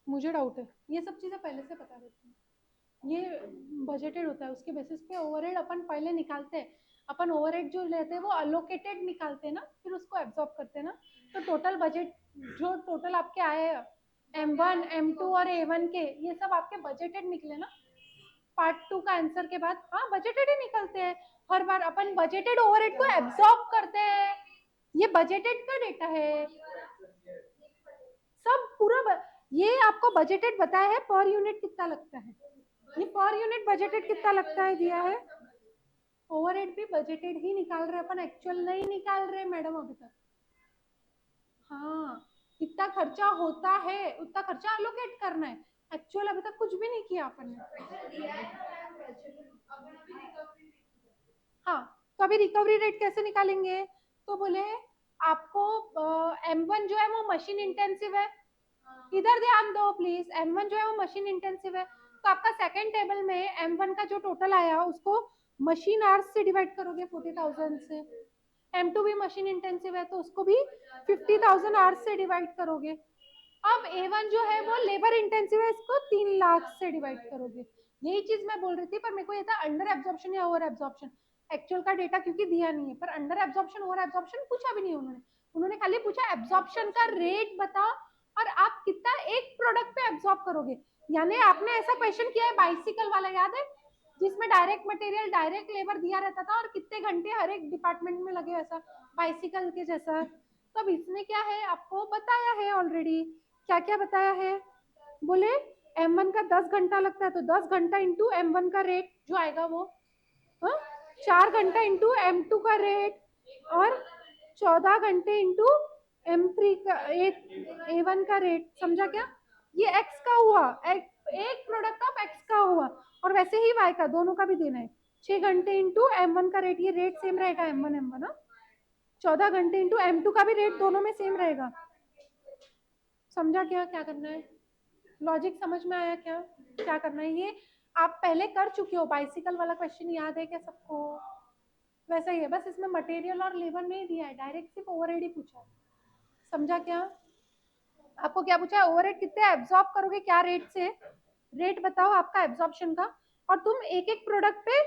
मुझे डाउट है, ये सब चीजें पहले से बता देती हूँ। ये बजटेड होता है, उसके बेसिस पे ओवरहेड अपन पहले निकालते हैं। अपन ओवरहेड जो लेते हैं वो अलोकेटेड निकालते हैं ना, फिर उसको एब्जॉर्ब करते हैं ना। तो टोटल बजट जो टोटल आपके आए M1 M2 और A1 के, ये सब आपके बजटेड निकले ना पार्ट 2 का आंसर के बाद। हाँ बजटेड ही निकलते हैं हर बार। अपन बजटेड ओवरहेड को एब्जॉर्ब करते हैं, ये बजटेड का डेटा है सब पूरा ये आपको बजटेड बताया है। पर यूनिट कितना लगता है, ये पर यूनिट बजटेड कितना लगता है दिया है। ओवरहेड भी बजटेड ही निकाल रहे अपन, एक्चुअल नहीं निकाल रहे मैडम अभी तक। हाँ कितना खर्चा होता है उतना खर्चा अलोकेट करना है, एक्चुअल अभी तक कुछ भी नहीं किया अपन ने। हाँ तो अभी रिकवरी रेट कैसे निकालेंगे, तो बोले आपको M1 जो है वो मशीन इंटेंसिव है। इधर ध्यान दो प्लीज, M1 जो है वो मशीन इंटेंसिव है। तो आपका सेकंड टेबल में M1 का जो टोटल आया उसको मशीन आवर्स से डिवाइड करोगे 40,000 से। M2 भी मशीन इंटेंसिव है तो उसको भी 50,000 आवर्स से डिवाइड करोगे। अब A1 जो है वो लेबर इंटेंसिव है, इसको 3 लाख से डिवाइड करोगे। यही चीज मैं बोल रही थी, पर मेरे को ये था अंडर एब्जॉर्प्शन या ओवर एब्जॉर्प्शन। एक्चुअल का डेटा क्योंकि दिया नहीं है, पर अंडर एब्जॉर्प्शन ओवर एब्जॉर्प्शन पूछा भी नहीं उन्होंने। उन्होंने खाली पूछा एब्जॉर्प्शन का रेट बताओ और आप कितना एक प्रोडक्ट पे एब्जॉर्ब करोगे। यानी आपने ऐसा क्वेश्चन किया है बाइसिकल वाला, याद है, जिसमें डायरेक्ट मटेरियल डायरेक्ट लेबर दिया रहता था और कितने घंटे हर एक डिपार्टमेंट में लगे, वैसा बाइसिकल के जैसा। तो अब इसमें क्या है आपको बताया है ऑलरेडी। क्या क्या बताया है, बोले M1 का 10 घंटा लगता है तो 10 घंटा इंटू M1 का रेट जो आएगा वो, हाँ 4 घंटा इंटू M2 का रेट और 14 घंटे इंटू M3 का A1 का रेट। समझा क्या, ये X का हुआ, एक प्रोडक्ट ऑफ X का हुआ, और वैसे ही Y का दोनों का भी देना है। 6 घंटे इंटू M1 का रेट, ये रेट सेम रहेगा M1 M1। 14 घंटे इंटू M2 का भी रेट दोनों में सेम रहेगा। समझा क्या क्या करना है, लॉजिक समझ में आया क्या क्या करना है। ये आप पहले कर चुके हो, बाइसिकल वाला क्वेश्चन याद है क्या सबको, वैसा ही है, बस इसमें मटेरियल और लेबर नहीं दिया है, डायरेक्ट सिर्फ ओवरहेड ही पूछा है। समझा क्या, आपको क्या पूछा है, ओवरहेड कितने एब्जॉर्ब करोगे क्या रेट से, रेट बताओ आपका एब्जॉर्प्शन का, और तुम एक एक प्रोडक्ट पे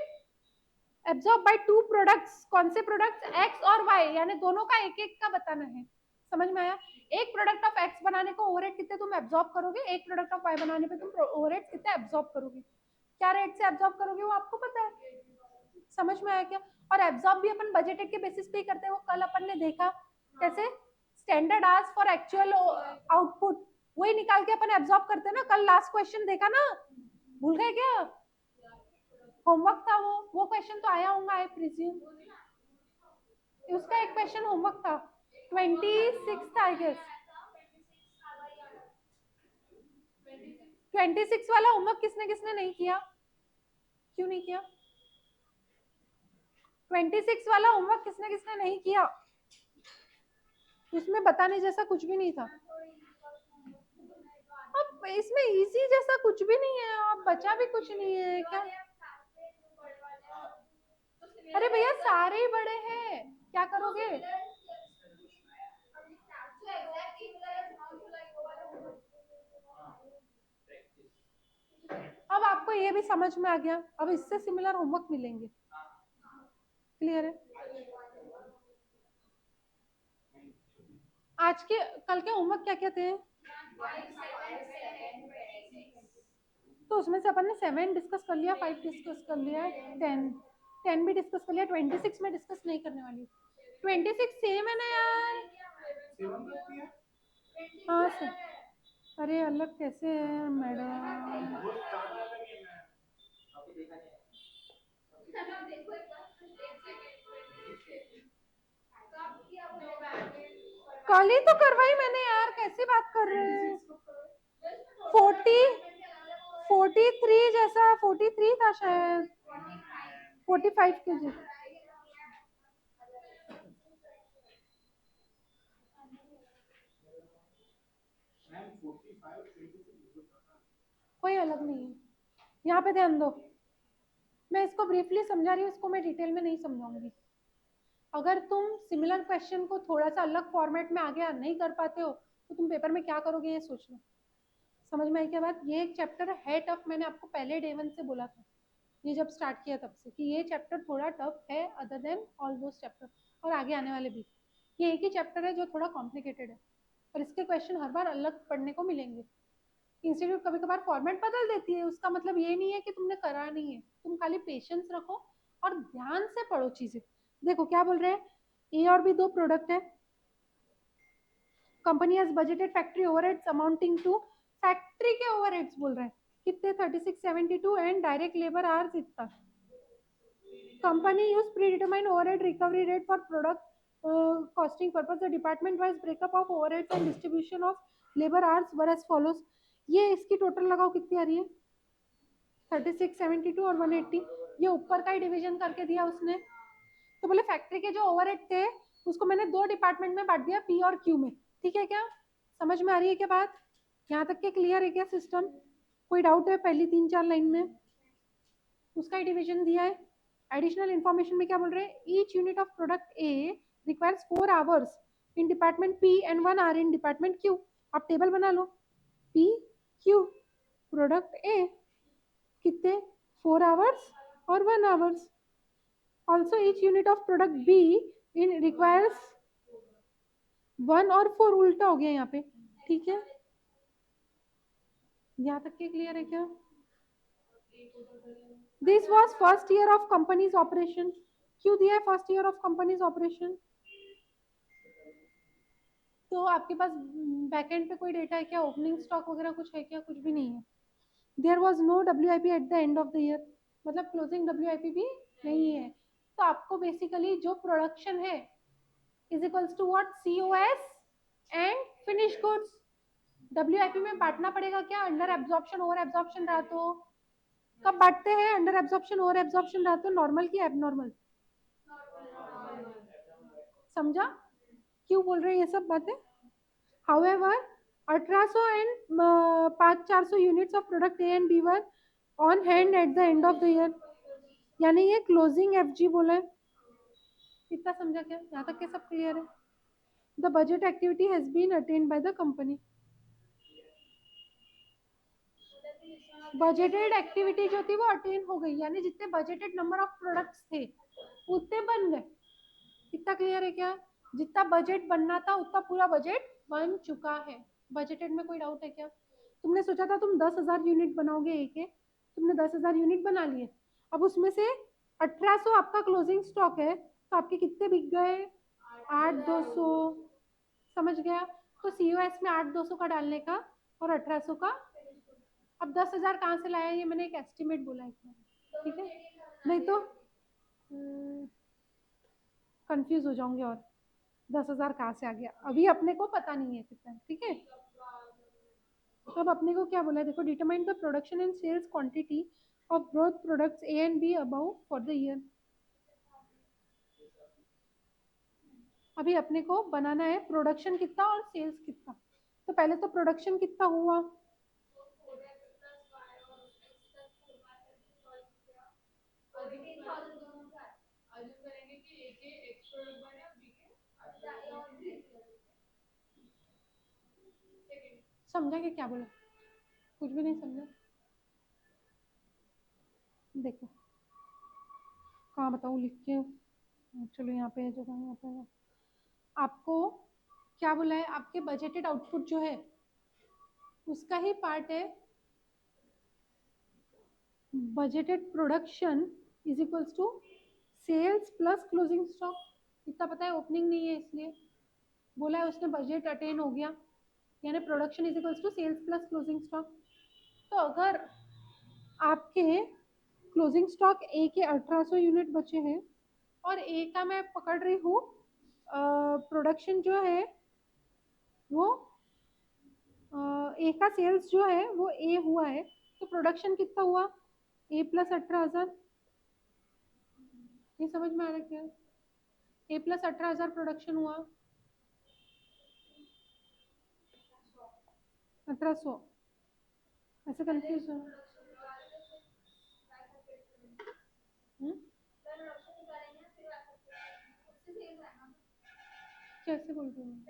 एब्जॉर्ब बाय 2 प्रोडक्ट्स, कौन से प्रोडक्ट्स X और Y, यानी दोनों का एक एक का बताना है। समझ में आया, एक प्रोडक्ट ऑफ X बनाने को ओवरहेड कितने तुम एब्जॉर्ब करोगे, एक प्रोडक्ट ऑफ Y बनाने पे तुम ओवरहेड कितने एब्जॉर्ब करोगे, क्या रेट से एब्जॉर्ब करोगे वो आपको पता है। समझ में आया क्या, और एब्जॉर्ब भी अपन बजटेड के बेसिस पे ही करते हैं, वो कल अपन ने देखा कैसे, standard hours for actual output, वही निकाल के अपन एब्जॉर्ब करते हैं ना, कल लास्ट क्वेश्चन देखा ना, भूल गए क्या, होमवर्क था वो क्वेश्चन तो आया होगा आई प्रिज्यूम, उसका एक क्वेश्चन होमवर्क था 26 आई गेस। 26 वाला होमवर्क किसने किसने नहीं किया, क्यों नहीं किया, 26 वाला होमवर्क किसने किसने नहीं किया, उसमें बताने जैसा कुछ भी नहीं था। अब इसमें इजी जैसा कुछ भी नहीं है, अब बचा भी कुछ नहीं है क्या। अरे भैया सारे ही बड़े हैं, क्या करोगे। अब आपको ये भी समझ में आ गया, अब इससे सिमिलर होमवर्क मिलेंगे, क्लियर है। आज के कल के होमवर्क क्या क्या थे, तो उसमें से अपन ने 7 डिस्कस कर लिया, 5 डिस्कस कर लिया, 10 भी डिस्कस कर लिया, 26 में डिस्कस नहीं करने वाली। 26 सेम है ना यार, हाँ सर, अरे अलग कैसे है मैडम, कल ही तो करवाई मैंने यार, कैसे बात कर रहे हैं। 43 जैसा 43 था शायद, 45 के जी। कोई अलग नहीं है। यहाँ पे ध्यान दो, मैं इसको ब्रीफली समझा रही हूँ, इसको मैं डिटेल में नहीं समझाऊंगी। अगर तुम सिमिलर क्वेश्चन को थोड़ा सा अलग फॉर्मेट में आगे नहीं कर पाते हो तो तुम पेपर में क्या करोगे ये सोच लो। समझ में आई क्या बात? ये एक चैप्टर है टफ, मैंने आपको पहले डे 1 से बोला था, ये जब स्टार्ट किया तब से, कि ये चैप्टर थोड़ा टफ है other than all those chapter, और आगे आने वाले भी। ये एक ही चैप्टर है जो थोड़ा कॉम्प्लिकेटेड है, और इसके क्वेश्चन हर बार अलग पढ़ने को मिलेंगे। इंस्टीट्यूट कभी कभार फॉर्मेट बदल देती है, उसका मतलब ये नहीं है कि तुमने करा नहीं है, तुम खाली पेशेंस रखो और ध्यान से पढ़ो चीजें। देखो क्या बोल रहे हैं, ए और बी दो प्रोडक्ट है, company has budgeted factory overheads amounting to, factory के ओवरहेड्स बोल रहे हैं कितने, 3672 एंड डायरेक्ट लेबर आवर्स इतना। Company use predetermined overhead recovery rate for product costing purpose, the department wise breakup of overheads and distribution of labour hours were as follows. ये इसकी total लगाओ कितनी आ रही है, 3672 और 180, ये ऊपर का ही डिवीजन करके दिया उसने। तो बोले फैक्ट्री के जो ओवरहेड थे उसको मैंने दो डिपार्टमेंट में बांट दिया, पी और क्यू में। ठीक है क्या, समझ में आ रही है क्या बात? यहाँ तक के क्लियर है क्या सिस्टम? कोई डाउट है पहली 3-4 लाइन में? उसका ही डिवीजन दिया है। एडिशनल इंफॉर्मेशन में क्या बोल रहे हैं, each unit of product A requires 4 hours in department P and 1 hour in department Q. आप टेबल बना लो, पी क्यू, प्रोडक्ट ए कितने, 4 आवर्स और 1 hours. Also each unit of product B in requires 1 और 4, उल्टा हो गया यहाँ पे। ठीक है, यहाँ तक के क्लियर है क्या? This was first year of companies operation. क्यों दिया है first year of companies operation? तो आपके पास बैकएंड पे कोई डेटा है क्या, ओपनिंग स्टॉक वगैरह कुछ है क्या? कुछ भी नहीं है। There was no WIP at the end of the year, मतलब क्लोजिंग WIP भी नहीं है। तो आपको बेसिकली जो प्रोडक्शन है is equals to what, COS and finish goods. WIP में बांटना पड़ेगा क्या, अंडर एब्जॉर्प्शन ओवर एब्जॉर्प्शन रहा तो? कब बांटते हैं, अंडर एब्जॉर्प्शन ओवर एब्जॉर्प्शन रहा तो, नॉर्मल की एबनॉर्मल? समझा क्यों बोल रहे हैं ये सब बातें? However, 1800 and 500-400 units of product A and B were on hand at the end of the year, यानी ये क्लोजिंग FG बोला है। इतना समझा क्या, यहाँ तक के सब क्लियर है? The budget activity has been attained by the company. Budgeted activity जो थी वो अटेन हो गई, यानी जितने बजटेड नंबर ऑफ प्रोडक्ट्स थे उतने बन गए। इतना क्लियर है क्या? जितना बजट बनना था उतना पूरा बजट बन चुका है। बजटेड में कोई डाउट है क्या? तुमने सोचा था तुम 10,000 यूनिट बनाओगे एक एक, तुमने 10,000 यूनिट बना लिए, अब उसमें से 1800 आपका क्लोजिंग स्टॉक है, तो आपके कितने बिक गए, 8,200। समझ गया? तो COS में 8,200 का डालने का और 1800 का। अब 10,000 कहाँ से लाया, ये मैंने एक एस्टिमेट बोला है, ठीक है, नहीं तो कंफ्यूज हो जाऊंगे। और 10,000 कहाँ से आ गया, अभी अपने को पता नहीं है कितना, ठीक है। तो अब अपने को क्या बोला है, देखो, determine the production and sales quantity of both products A and B above for the year. अभी अपने को बनाना है प्रोडक्शन कितना और सेल्स कितना। तो पहले तो प्रोडक्शन कितना हुआ, समझा कि क्या बोला? कुछ भी नहीं समझा? देखो कहाँ बताऊँ लिख के, चलो यहाँ पे जो यहाँ पे आपको क्या बोला है, आपके बजटेड आउटपुट जो है उसका ही पार्ट है budgeted production is equals to sales plus closing stock. इतना पता है, ओपनिंग नहीं है इसलिए बोला है उसने, बजट अटेन हो गया, यानी production is equals to sales plus closing stock. तो अगर आपके क्लोजिंग स्टॉक ए के 1800 यूनिट बचे हैं और ए का मैं पकड़ रही हूँ प्रोडक्शन जो है वो ए का सेल्स जो है वो ए हुआ है, तो प्रोडक्शन कितना हुआ, ए प्लस 18,000। ये समझ में आ रहा है क्या? ए प्लस 18,000 प्रोडक्शन हुआ, 1700 ऐसे कंफ्यूज हो। कैसे बोल रही हूँ?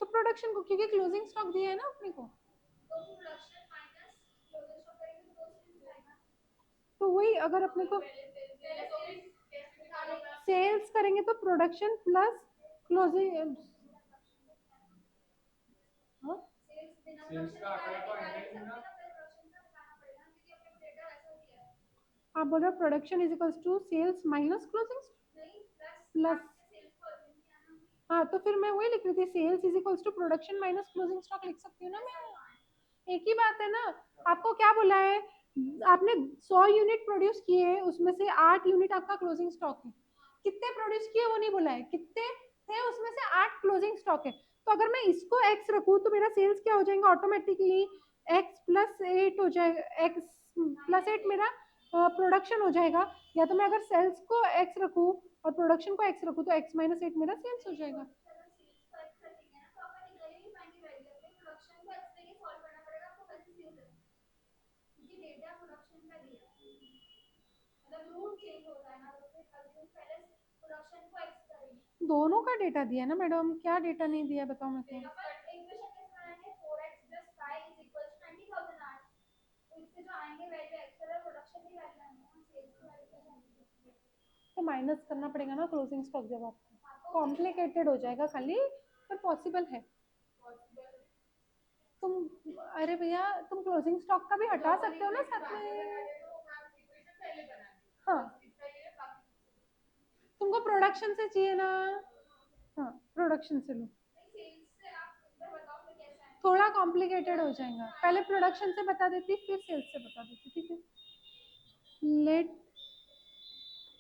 तो प्रोडक्शन को, क्योंकि क्लोजिंग स्टॉक दिया है ना अपने को, तो वही अगर अपने को सेल्स करेंगे तो प्रोडक्शन प्लस क्लोजिंग, आप बोल रहे हो production is equals to sales minus closing plus, हाँ तो फिर मैं वही लिख रही थी, sales is equals to production minus closing stock लिख सकती हूँ ना मैं, एक ही बात है ना। आपको क्या बोला है, आपने 100 यूनिट प्रोड्यूस किए हैं, उसमें से 8 यूनिट आपका क्लोजिंग स्टॉक है। कितने प्रोड्यूस किए वो नहीं बोला है, कितने थे उसमें से 8 क्लोजिंग स्टॉक है। तो अगर मैं इसको x रखूं तो मेरा सेल्स क्या हो जाएगा ऑटोमेटिकली, x प्लस 8 हो जाएगा, x प्लस 8 मेरा प्रोडक्शन हो जाएगा। या तो मैं अगर सेल्स को x रखूं और प्रोडक्शन को x रखूं तो x माइनस 8 मेरा सेल्स हो जाएगा। दोनों का डेटा दिया ना मैडम, क्या डेटा नहीं दिया बताओ मेरे को। तो माइनस करना पड़ेगा ना क्लोजिंग स्टॉक, जब आपको कॉम्प्लिकेटेड हो जाएगा खाली, पर पॉसिबल है। तुम, अरे भैया तुम क्लोजिंग स्टॉक का भी हटा सकते हो ना साथ में। हाँ तुमको प्रोडक्शन से चाहिए ना, हाँ प्रोडक्शन से लो, थोड़ा कॉम्प्लिकेटेड हो जाएगा, पहले प्रोडक्शन से बता देती फिर सेल्स से बता देती, ठीक है। लेट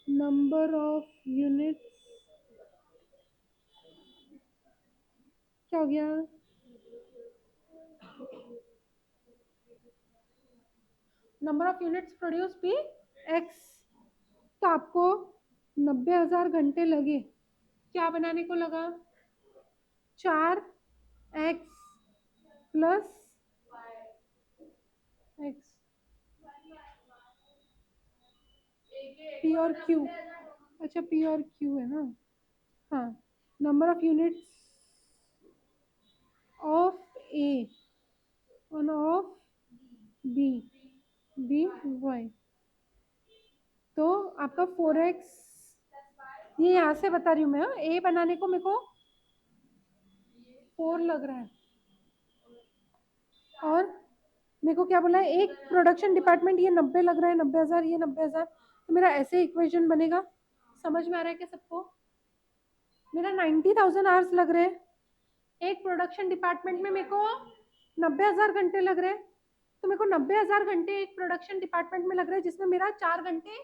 नंबर ऑफ यूनिट्स, क्या हो गया, नंबर ऑफ यूनिट्स प्रोड्यूस भी एक्स, तो आपको 90,000 घंटे लगे, क्या बनाने को लगा, 4x प्लस एक्स, पी और क्यू, अच्छा पी और क्यू है ना, हाँ नंबर ऑफ यूनिट्स ऑफ ए और ऑफ बी, बी वाई, तो आपका 4x, ये यहाँ से बता रही हूँ मैं, ए बनाने को मेरे को 4 लग रहा है, और मेरे को क्या बोला है, एक प्रोडक्शन डिपार्टमेंट ये 90 लग रहा है, 90,000 ये 90,000, तो मेरा ऐसे इक्वेशन बनेगा, समझ में आ रहा है क्या सबको, मेरा 90,000 आवर्स लग रहे हैं, एक प्रोडक्शन डिपार्टमेंट में मेरे को 90,000 घंटे लग रहे हैं, तो मेरे को 90,000 घंटे एक प्रोडक्शन डिपार्टमेंट में लग रहा है, जिसमें मेरा 4 घंटे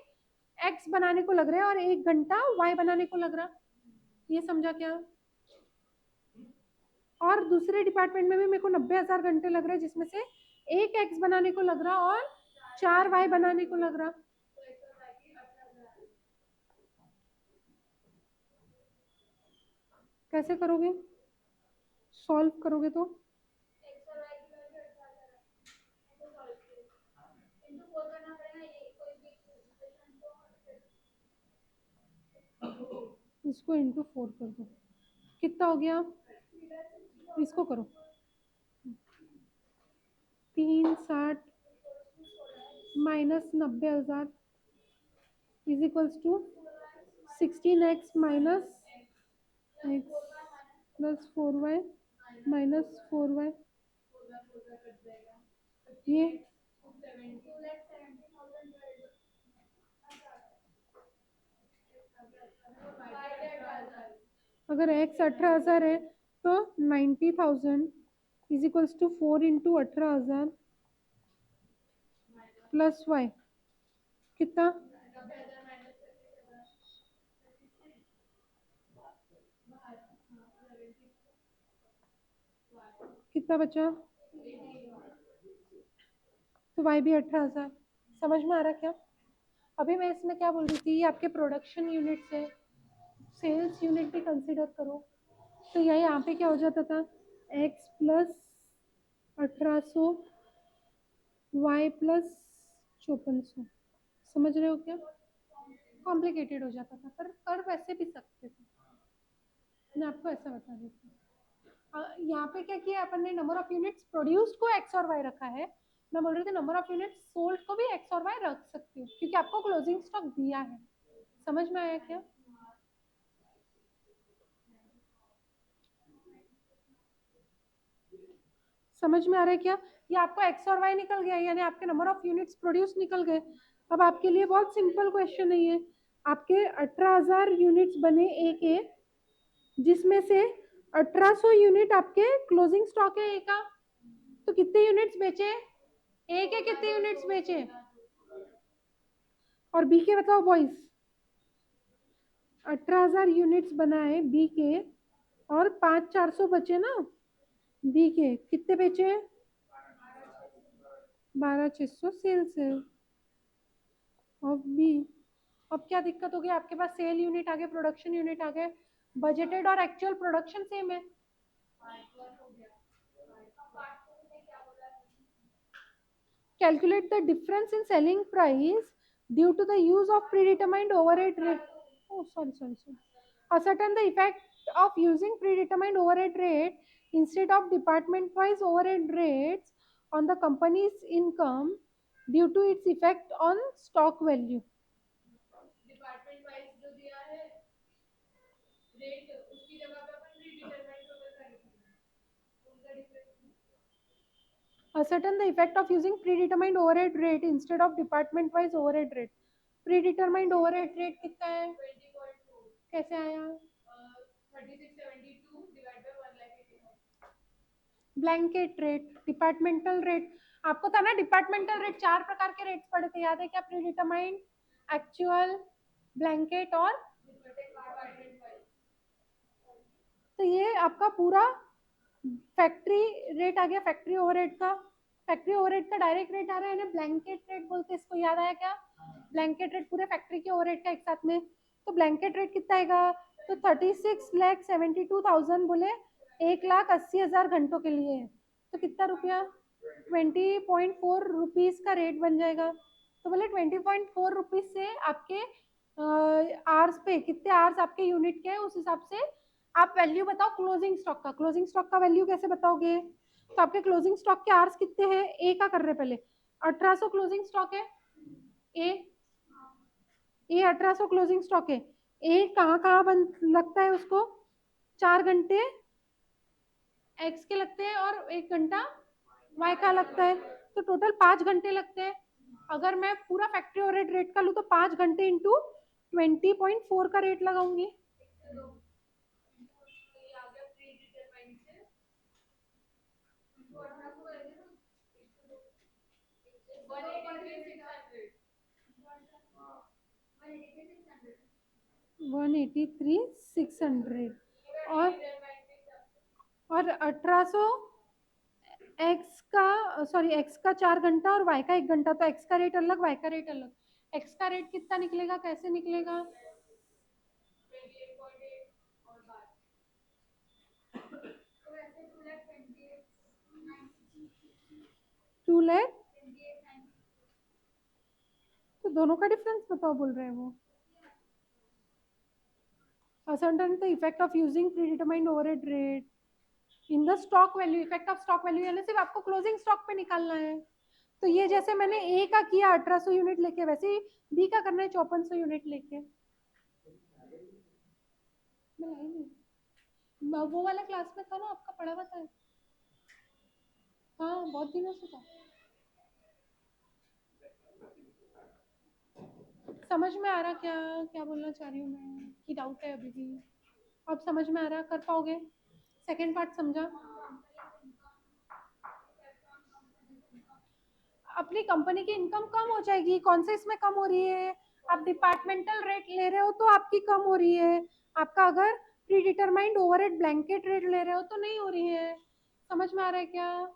एक्स बनाने को लग रहा है और 1 घंटा वाई बनाने को लग रहा, ये समझा क्या। और दूसरे डिपार्टमेंट में भी मेरे को 90,000 घंटे लग रहा है, जिसमें से 1 एक्स बनाने को लग रहा और 4 वाई बनाने को लग रहा। कैसे करोगे, सॉल्व करोगे तो इसको इंटू 4 कर दो, कितना हो गया, इसको करो, 360 minus 90,000 is equals to 16x minus X plus 4y minus 4y, ये अगर x 18,000 है तो 90,000 is equals to 4 into 18,000 plus Y, कितना, कितना बचा, तो वाई भी 18,000, समझ में आ रहा क्या। अभी मैं इसमें क्या बोल रही थी, आपके प्रोडक्शन यूनिट से सेल्स यूनिट भी कंसीडर करो, तो यह यहाँ पे क्या हो जाता था, x प्लस 1800 y प्लस 5400। समझ रहे हो क्या? कॉम्प्लिकेटेड हो जाता था, पर कर वैसे भी सकते थे। मैं आपको ऐसा बता देती हूँ। यहाँ पे क्या किया अपन ने, नंबर ऑफ यूनिट्स प्रोड्यूस्ड को x और y रखा है। मैं बोल रही थी नंबर ऑफ यूनिट्स सोल्ड को भी x और y रख सकती हूँ, क्योंकि आपको क्लोजिंग स्टॉक दिया है। समझ में आया क्या? समझ में आ रहा है क्या? ये आपको x और y निकल गया, यानी आपके नंबर ऑफ यूनिट्स प्रोड्यूस निकल गए। अब आपके लिए बहुत सिंपल क्वेश्चन है ये। आपके 18,000 यूनिट्स बने ए के, जिसमें से 1800 यूनिट आपके क्लोजिंग स्टॉक है ए का। तो कितने यूनिट्स बेचे ए के, कितने यूनिट्स बेचे? और बी के बताओ बॉयज। 18,000 यूनिट्स बनाए बी के, और 5,400 बचे ना बी के। कितने बेचे? 12,600 सेल्स है ऑफ बी। अब क्या दिक्कत हो गई? आपके पास सेल यूनिट आ गए, प्रोडक्शन यूनिट आ गए, बजटेड और एक्चुअल प्रोडक्शन सेम है। Calculate the difference in selling price due to the use of predetermined overhead rate. Oh, sorry. Ascertain the effect of using predetermined overhead rate instead of department-wise overhead rates on the company's income due to its effect on stock value. Department wise जो दिया है rate, उसकी जगह पे अपन predetermined कर रहे उनका difference. Ascertain the effect of using predetermined overhead rate instead of department wise overhead rate. Predetermined overhead rate कितना है? 20.4। कैसे आया? 3672 divide by 1,85,000। Blanket rate, departmental rate. आपको था ना डिपार्टमेंटल रेट, 4 प्रकार के रेट्स पढ़े थे, याद है क्या? प्रीडिटरमाइंड, एक्चुअल, ब्लैंकेट और तो ये आपका पूरा फैक्ट्री रेट आ गया, फैक्ट्री ओवरहेड का। फैक्ट्री ओवरहेड का डायरेक्ट रेट आ रहा है ना, ब्लैंकेट रेट बोलते हैं इसको, याद आया क्या? ब्लैंकेट रेट पूरे फैक्ट्री के ओवरहेड का एक साथ में। तो ब्लैंकेट रेट कितना आएगा? तो 36,72,000 बोले 1,80,000 घंटों के लिए, तो कितना रुपया? 20.4 रुपीज का रेट बन जाएगा। तो बोले 20.4 रुपीज से आपके आवर्स पे कितने आवर्स आपके यूनिट के, उस हिसाब से आप वैल्यू बताओ क्लोजिंग स्टॉक का। क्लोजिंग स्टॉक का वैल्यू कैसे बताओगे? तो आपके क्लोजिंग स्टॉक के आवर्स कितने हैं? ए का कर रहे पहले। 1800 क्लोजिंग स्टॉक है ए। ए 1800 क्लोजिंग स्टॉक है। ए कहाँ कहाँ बन लगता है उसको? 4 घंटे एक्स के लगते हैं और 1 घंटा वाई का लगता है, तो टोटल 5 घंटे लगते हैं। अगर मैं पूरा फैक्ट्री ओवरहेड रेट का लूँ तो 5 घंटे इंटू 20.4 का रेट लगाऊंगी। वन 183,600 और 1800 एक्स का, सॉरी एक्स का 4 घंटा और वाई का 1 घंटा, तो एक्स का रेट अलग, वाई का रेट अलग। एक्स का रेट कितना निकलेगा, कैसे निकलेगा? 2 लाख, तो दोनों का डिफरेंस बताओ बोल रहे हैं वो। Ascertain the effect of using predetermined overhead rate in the stock value, effect of stock value, यानी सिर्फ आपको क्लोजिंग स्टॉक पे निकालना है। तो ये जैसे मैंने ए का किया 1800 यूनिट लेके, वैसे ही बी का करना है 5400 यूनिट लेके। मैं लाई नहीं, वो वाला क्लास में था ना आपका, पढ़ा हुआ था। हाँ बहुत दिनों से था। समझ में आ रहा क्या क्या बोलना चाह रही हूँ मैं, कि डाउट है अभी भी? अब समझ में आ रहा, कर पाओगे? सेकेंड पार्ट समझा? अपनी कंपनी की इनकम कम हो जाएगी। कौन से इसमें कम हो रही है? आप डिपार्टमेंटल रेट ले रहे हो तो आपकी कम हो रही है। आपका अगर pre determined overhead blanket rate ले रहे हो तो नहीं हो रही है। समझ में आ रहा है क्या?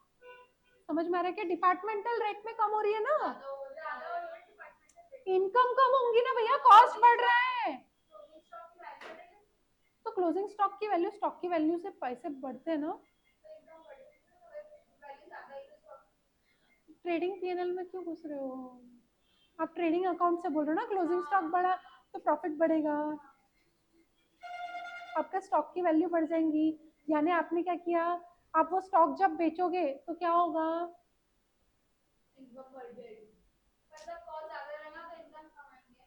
समझ में आ रहा है क्या? डिपार्टमेंटल रेट में कम हो रही है ना, इनकम कम होंगी ना भैया, कॉस्ट बढ़ रहा है। तो क्लोजिंग स्टॉक की वैल्यू से पैसे बढ़ते हैं ना। ट्रेडिंग पीएनएल में क्यों घुस रहे हो आप? ट्रेडिंग अकाउंट से बोल रहे हो ना, क्लोजिंग स्टॉक बढ़ा तो प्रॉफिट बढ़ेगा, आपका स्टॉक की वैल्यू बढ़ जाएंगी। यानी आपने क्या किया, आप वो स्टॉक जब बेचोगे तो क्या होगा, इनकम बढ़ जाएगी, मतलब कॉस्ट ज्यादा रहेगा तो इनकम कमाएंगे।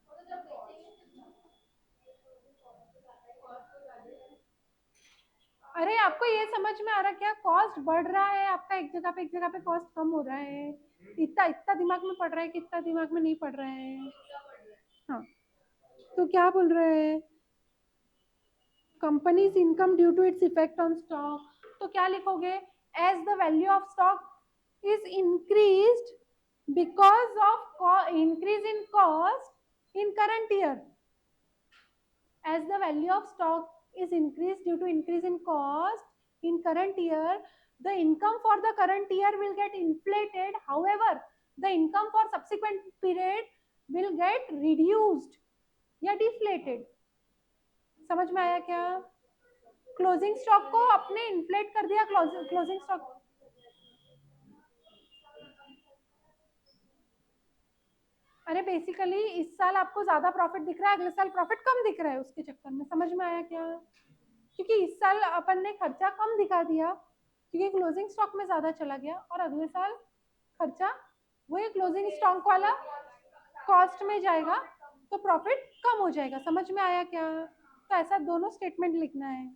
तो जब बेचेंगे अरे आपको ये समझ में आ रहा क्या, कॉस्ट बढ़ रहा है आपका, एक जगह पे कॉस्ट कम हो रहा है, इतना इतना दिमाग में पड़ रहा है कि इतना दिमाग में नहीं पड़ रहा है। हाँ तो क्या बोल रहे हैं, company's income due to its effect on stock, तो क्या लिखोगे, as the value of stock is increased because of increase in cost in current year, as the value of stock is increased due to increase in cost in current year, the income for the current year will get inflated, however the income for subsequent period will get reduced या deflated। समझ में आया क्या, closing stock को अपने inflate कर दिया, closing stock. अरे बेसिकली इस साल आपको ज्यादा प्रॉफिट दिख रहा है, अगले साल प्रॉफिट कम दिख रहा है, उसके चक्कर में। समझ में आया क्या, क्योंकि इस साल अपन ने खर्चा कम दिखा दिया क्योंकि क्लोजिंग स्टॉक में ज्यादा चला गया, और अगले साल खर्चा वही क्लोजिंग स्टॉक वाला कॉस्ट में जाएगा तो प्रॉफिट कम हो जाएगा। समझ में आया क्या, तो ऐसा दोनों स्टेटमेंट लिखना है।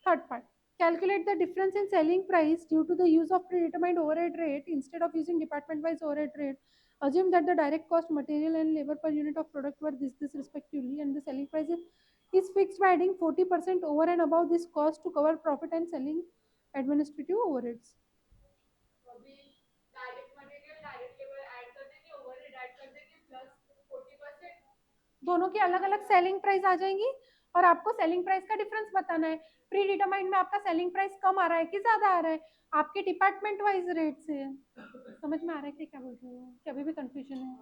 Third part, calculate the difference in selling price due to the use of predetermined overhead rate instead of using department wise overhead rate. Assume that the direct cost, material and labor per unit of product were this respectively, and the selling price is fixed by adding 40% over and above this cost to cover profit and selling administrative overheads. दोनों की अलग अलग selling price आ जाएंगी और आपको selling price का difference बताना है। प्री डिटरमाइंड में आपका सेलिंग प्राइस कम आ रहा है कि ज्यादा आ रहा है, आपके डिपार्टमेंट वाइज रेट से। समझ में आ रहा है कि क्या बोल रही हूँ, कि अभी भी कंफ्यूजन है?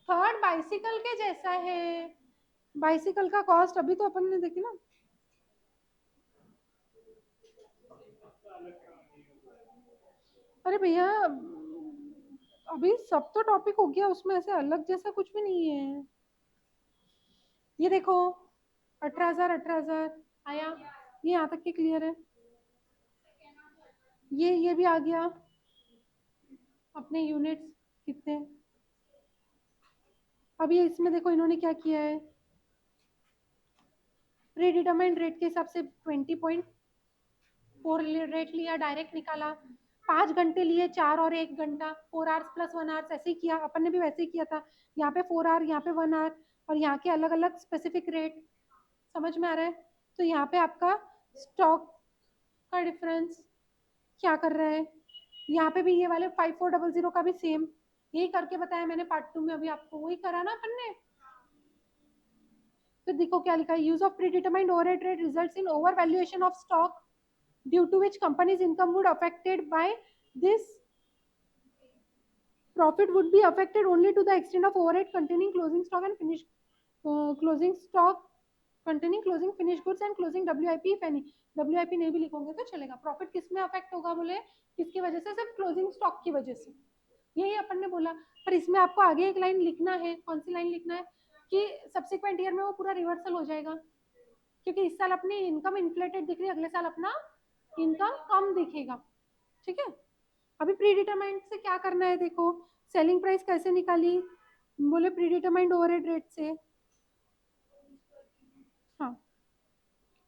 थर्ड बाइसिकल के जैसा है, बाइसिकल का कॉस्ट अभी तो अपन ने देखी ना। अरे भैया अभी सब तो टॉपिक हो गया, उसमें ऐसे अलग जैसा कुछ भी नहीं है। ये देखो 18,000 आया, ये यहाँ तक के क्लियर है, ये भी आ गया अपने यूनिट्स कितने। अब ये इसमें देखो इन्होंने क्या किया है, प्रीडिटरमाइंड रेट के हिसाब से 20.4 रेट लिया, डायरेक्ट निकाला, 5 घंटे लिए, 4 और 1 घंटा, 4 आवर्स प्लस 1 आवर्स, ऐसे ही किया अपन ने भी, वैसे ही किया था। यहाँ पे 4 आवर, यहाँ पे 1 आवर, और यहाँ के अलग अलग स्पेसिफिक रेट। समझ में आ रहा है, तो यहाँ पे आपका स्टॉक का डिफरेंस क्या कर रहा है, यहाँ पे भी ये वाले 5400 का भी सेम यही करके बताया मैंने पार्ट 2 में, अभी आपको वही करा ना अपन ने। तो देखो क्या लिखा है, use of predetermined overhead rate results in over valuation of stock due to which company's income would affected by this profit would be affected only to the extent of overhead containing closing stock and finished closing stock containing closing finished goods and closing WIP if any। WIP नहीं भी लिखोगे तो चलेगा। Profit किस में affect होगा बोले, किसकी वजह से, सिर्फ क्लोजिंग स्टॉक की वजह से, यही अपन ने बोला। पर इसमें आपको आगे एक लाइन लिखना है, कौन सी लाइन लिखना है, कि सब्सिक्वेंट ईयर में वो पूरा रिवर्सल हो जाएगा, क्योंकि इस साल अपनी इनकम इन्फ्लेटेड दिख रही है, अगले साल अपना इनकम कम दिखेगा। ठीक है, अभी प्री डिटरमाइंड से क्या करना है, देखो सेलिंग प्राइस कैसे निकाली, बोले प्री डिटरमाइंड ओवरहेड रेट से। हाँ,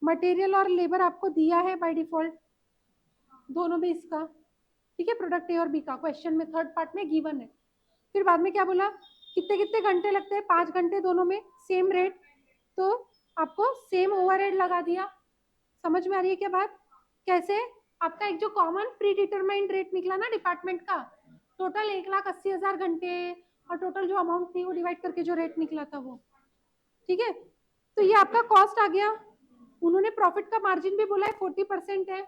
मटेरियल और लेबर आपको दिया है बाय डिफॉल्ट, दोनों में इसका, ठीक है, प्रोडक्ट ए और बी का क्वेश्चन में थर्ड पार्ट में गिवन है। फिर बाद में क्या बोला, कितने कितने घंटे लगते हैं, 5 घंटे, दोनों में सेम रेट, तो आपको सेम ओवरहेड लगा दिया। समझ में आ रही है क्या बात, कैसे, आपका एक जो कॉमन प्री डिटरमाइंड रेट निकला ना डिपार्टमेंट का, टोटल 1,80,000 घंटे, और टोटल जो अमाउंट थी वो डिवाइड करके जो रेट निकला था वो, ठीक है। तो ये आपका कॉस्ट आ गया, उन्होंने प्रॉफिट का मार्जिन भी बोला है 40% है,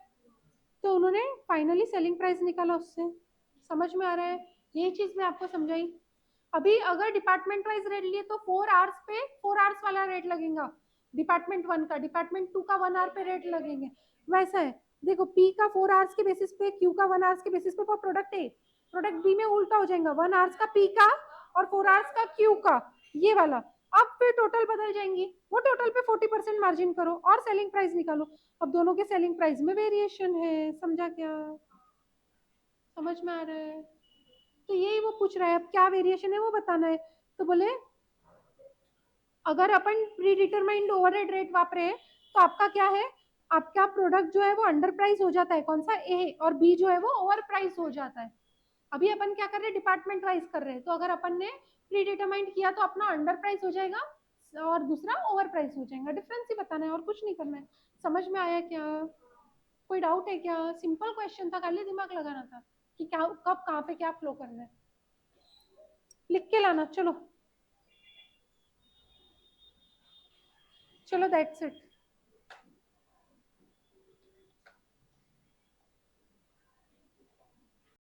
तो उन्होंने फाइनली सेलिंग प्राइस निकाला उससे। समझ में आ रहा है? यही चीज मैं आपको समझाई। अभी अगर डिपार्टमेंट वाइज रेट लिए तो 4 आवर्स पे 4 आवर्स वाला रेट लगेगा डिपार्टमेंट 1 का, डिपार्टमेंट 2 का 1 आवर पे रेट लगेंगे। वैसा है, देखो पी का 4 आवर्स के बेसिस पे, क्यू का 1 आवर्स के बेसिस पे, प्रोडक्ट ए प्रोडक्ट बी में उल्टा हो जाएगा, 1 आवर्स का पी का और 4 आवर्स का क्यू का, ये वाला। अब फिर टोटल बदल जाएंगी, वो टोटल पे 40% मार्जिन करो और सेलिंग प्राइस निकालो। अब दोनों के सेलिंग प्राइस में वेरिएशन है, समझा क्या? समझ में आ रहा है? तो यही वो पूछ रहा है, अब क्या वेरिएशन है वो बताना है। तो बोले अगर अपन प्री डिटरमाइंड ओवरहेड रेट वापरे तो आपका क्या है, आपका प्रोडक्ट जो है वो अंडर प्राइस हो जाता है, कौन सा, ए, और बी जो है वो ओवर प्राइस हो जाता है। अभी अपन क्या कर रहे हैं, डिपार्टमेंट वाइज कर रहे हैं। तो अगर अपन ने प्री डिटरमाइंड किया तो अपना अंडर प्राइस हो जाएगा और दूसरा ओवर प्राइस हो जाएगा। डिफरेंस ही बताना है और कुछ नहीं करना है। समझ में आया क्या? कोई डाउट है क्या? सिंपल क्वेश्चन था, खाली दिमाग लगाना था कि क्या कब कहाँ पे क्या फ्लो करना है। लिख के लाना, चलो चलो दैट्स इट।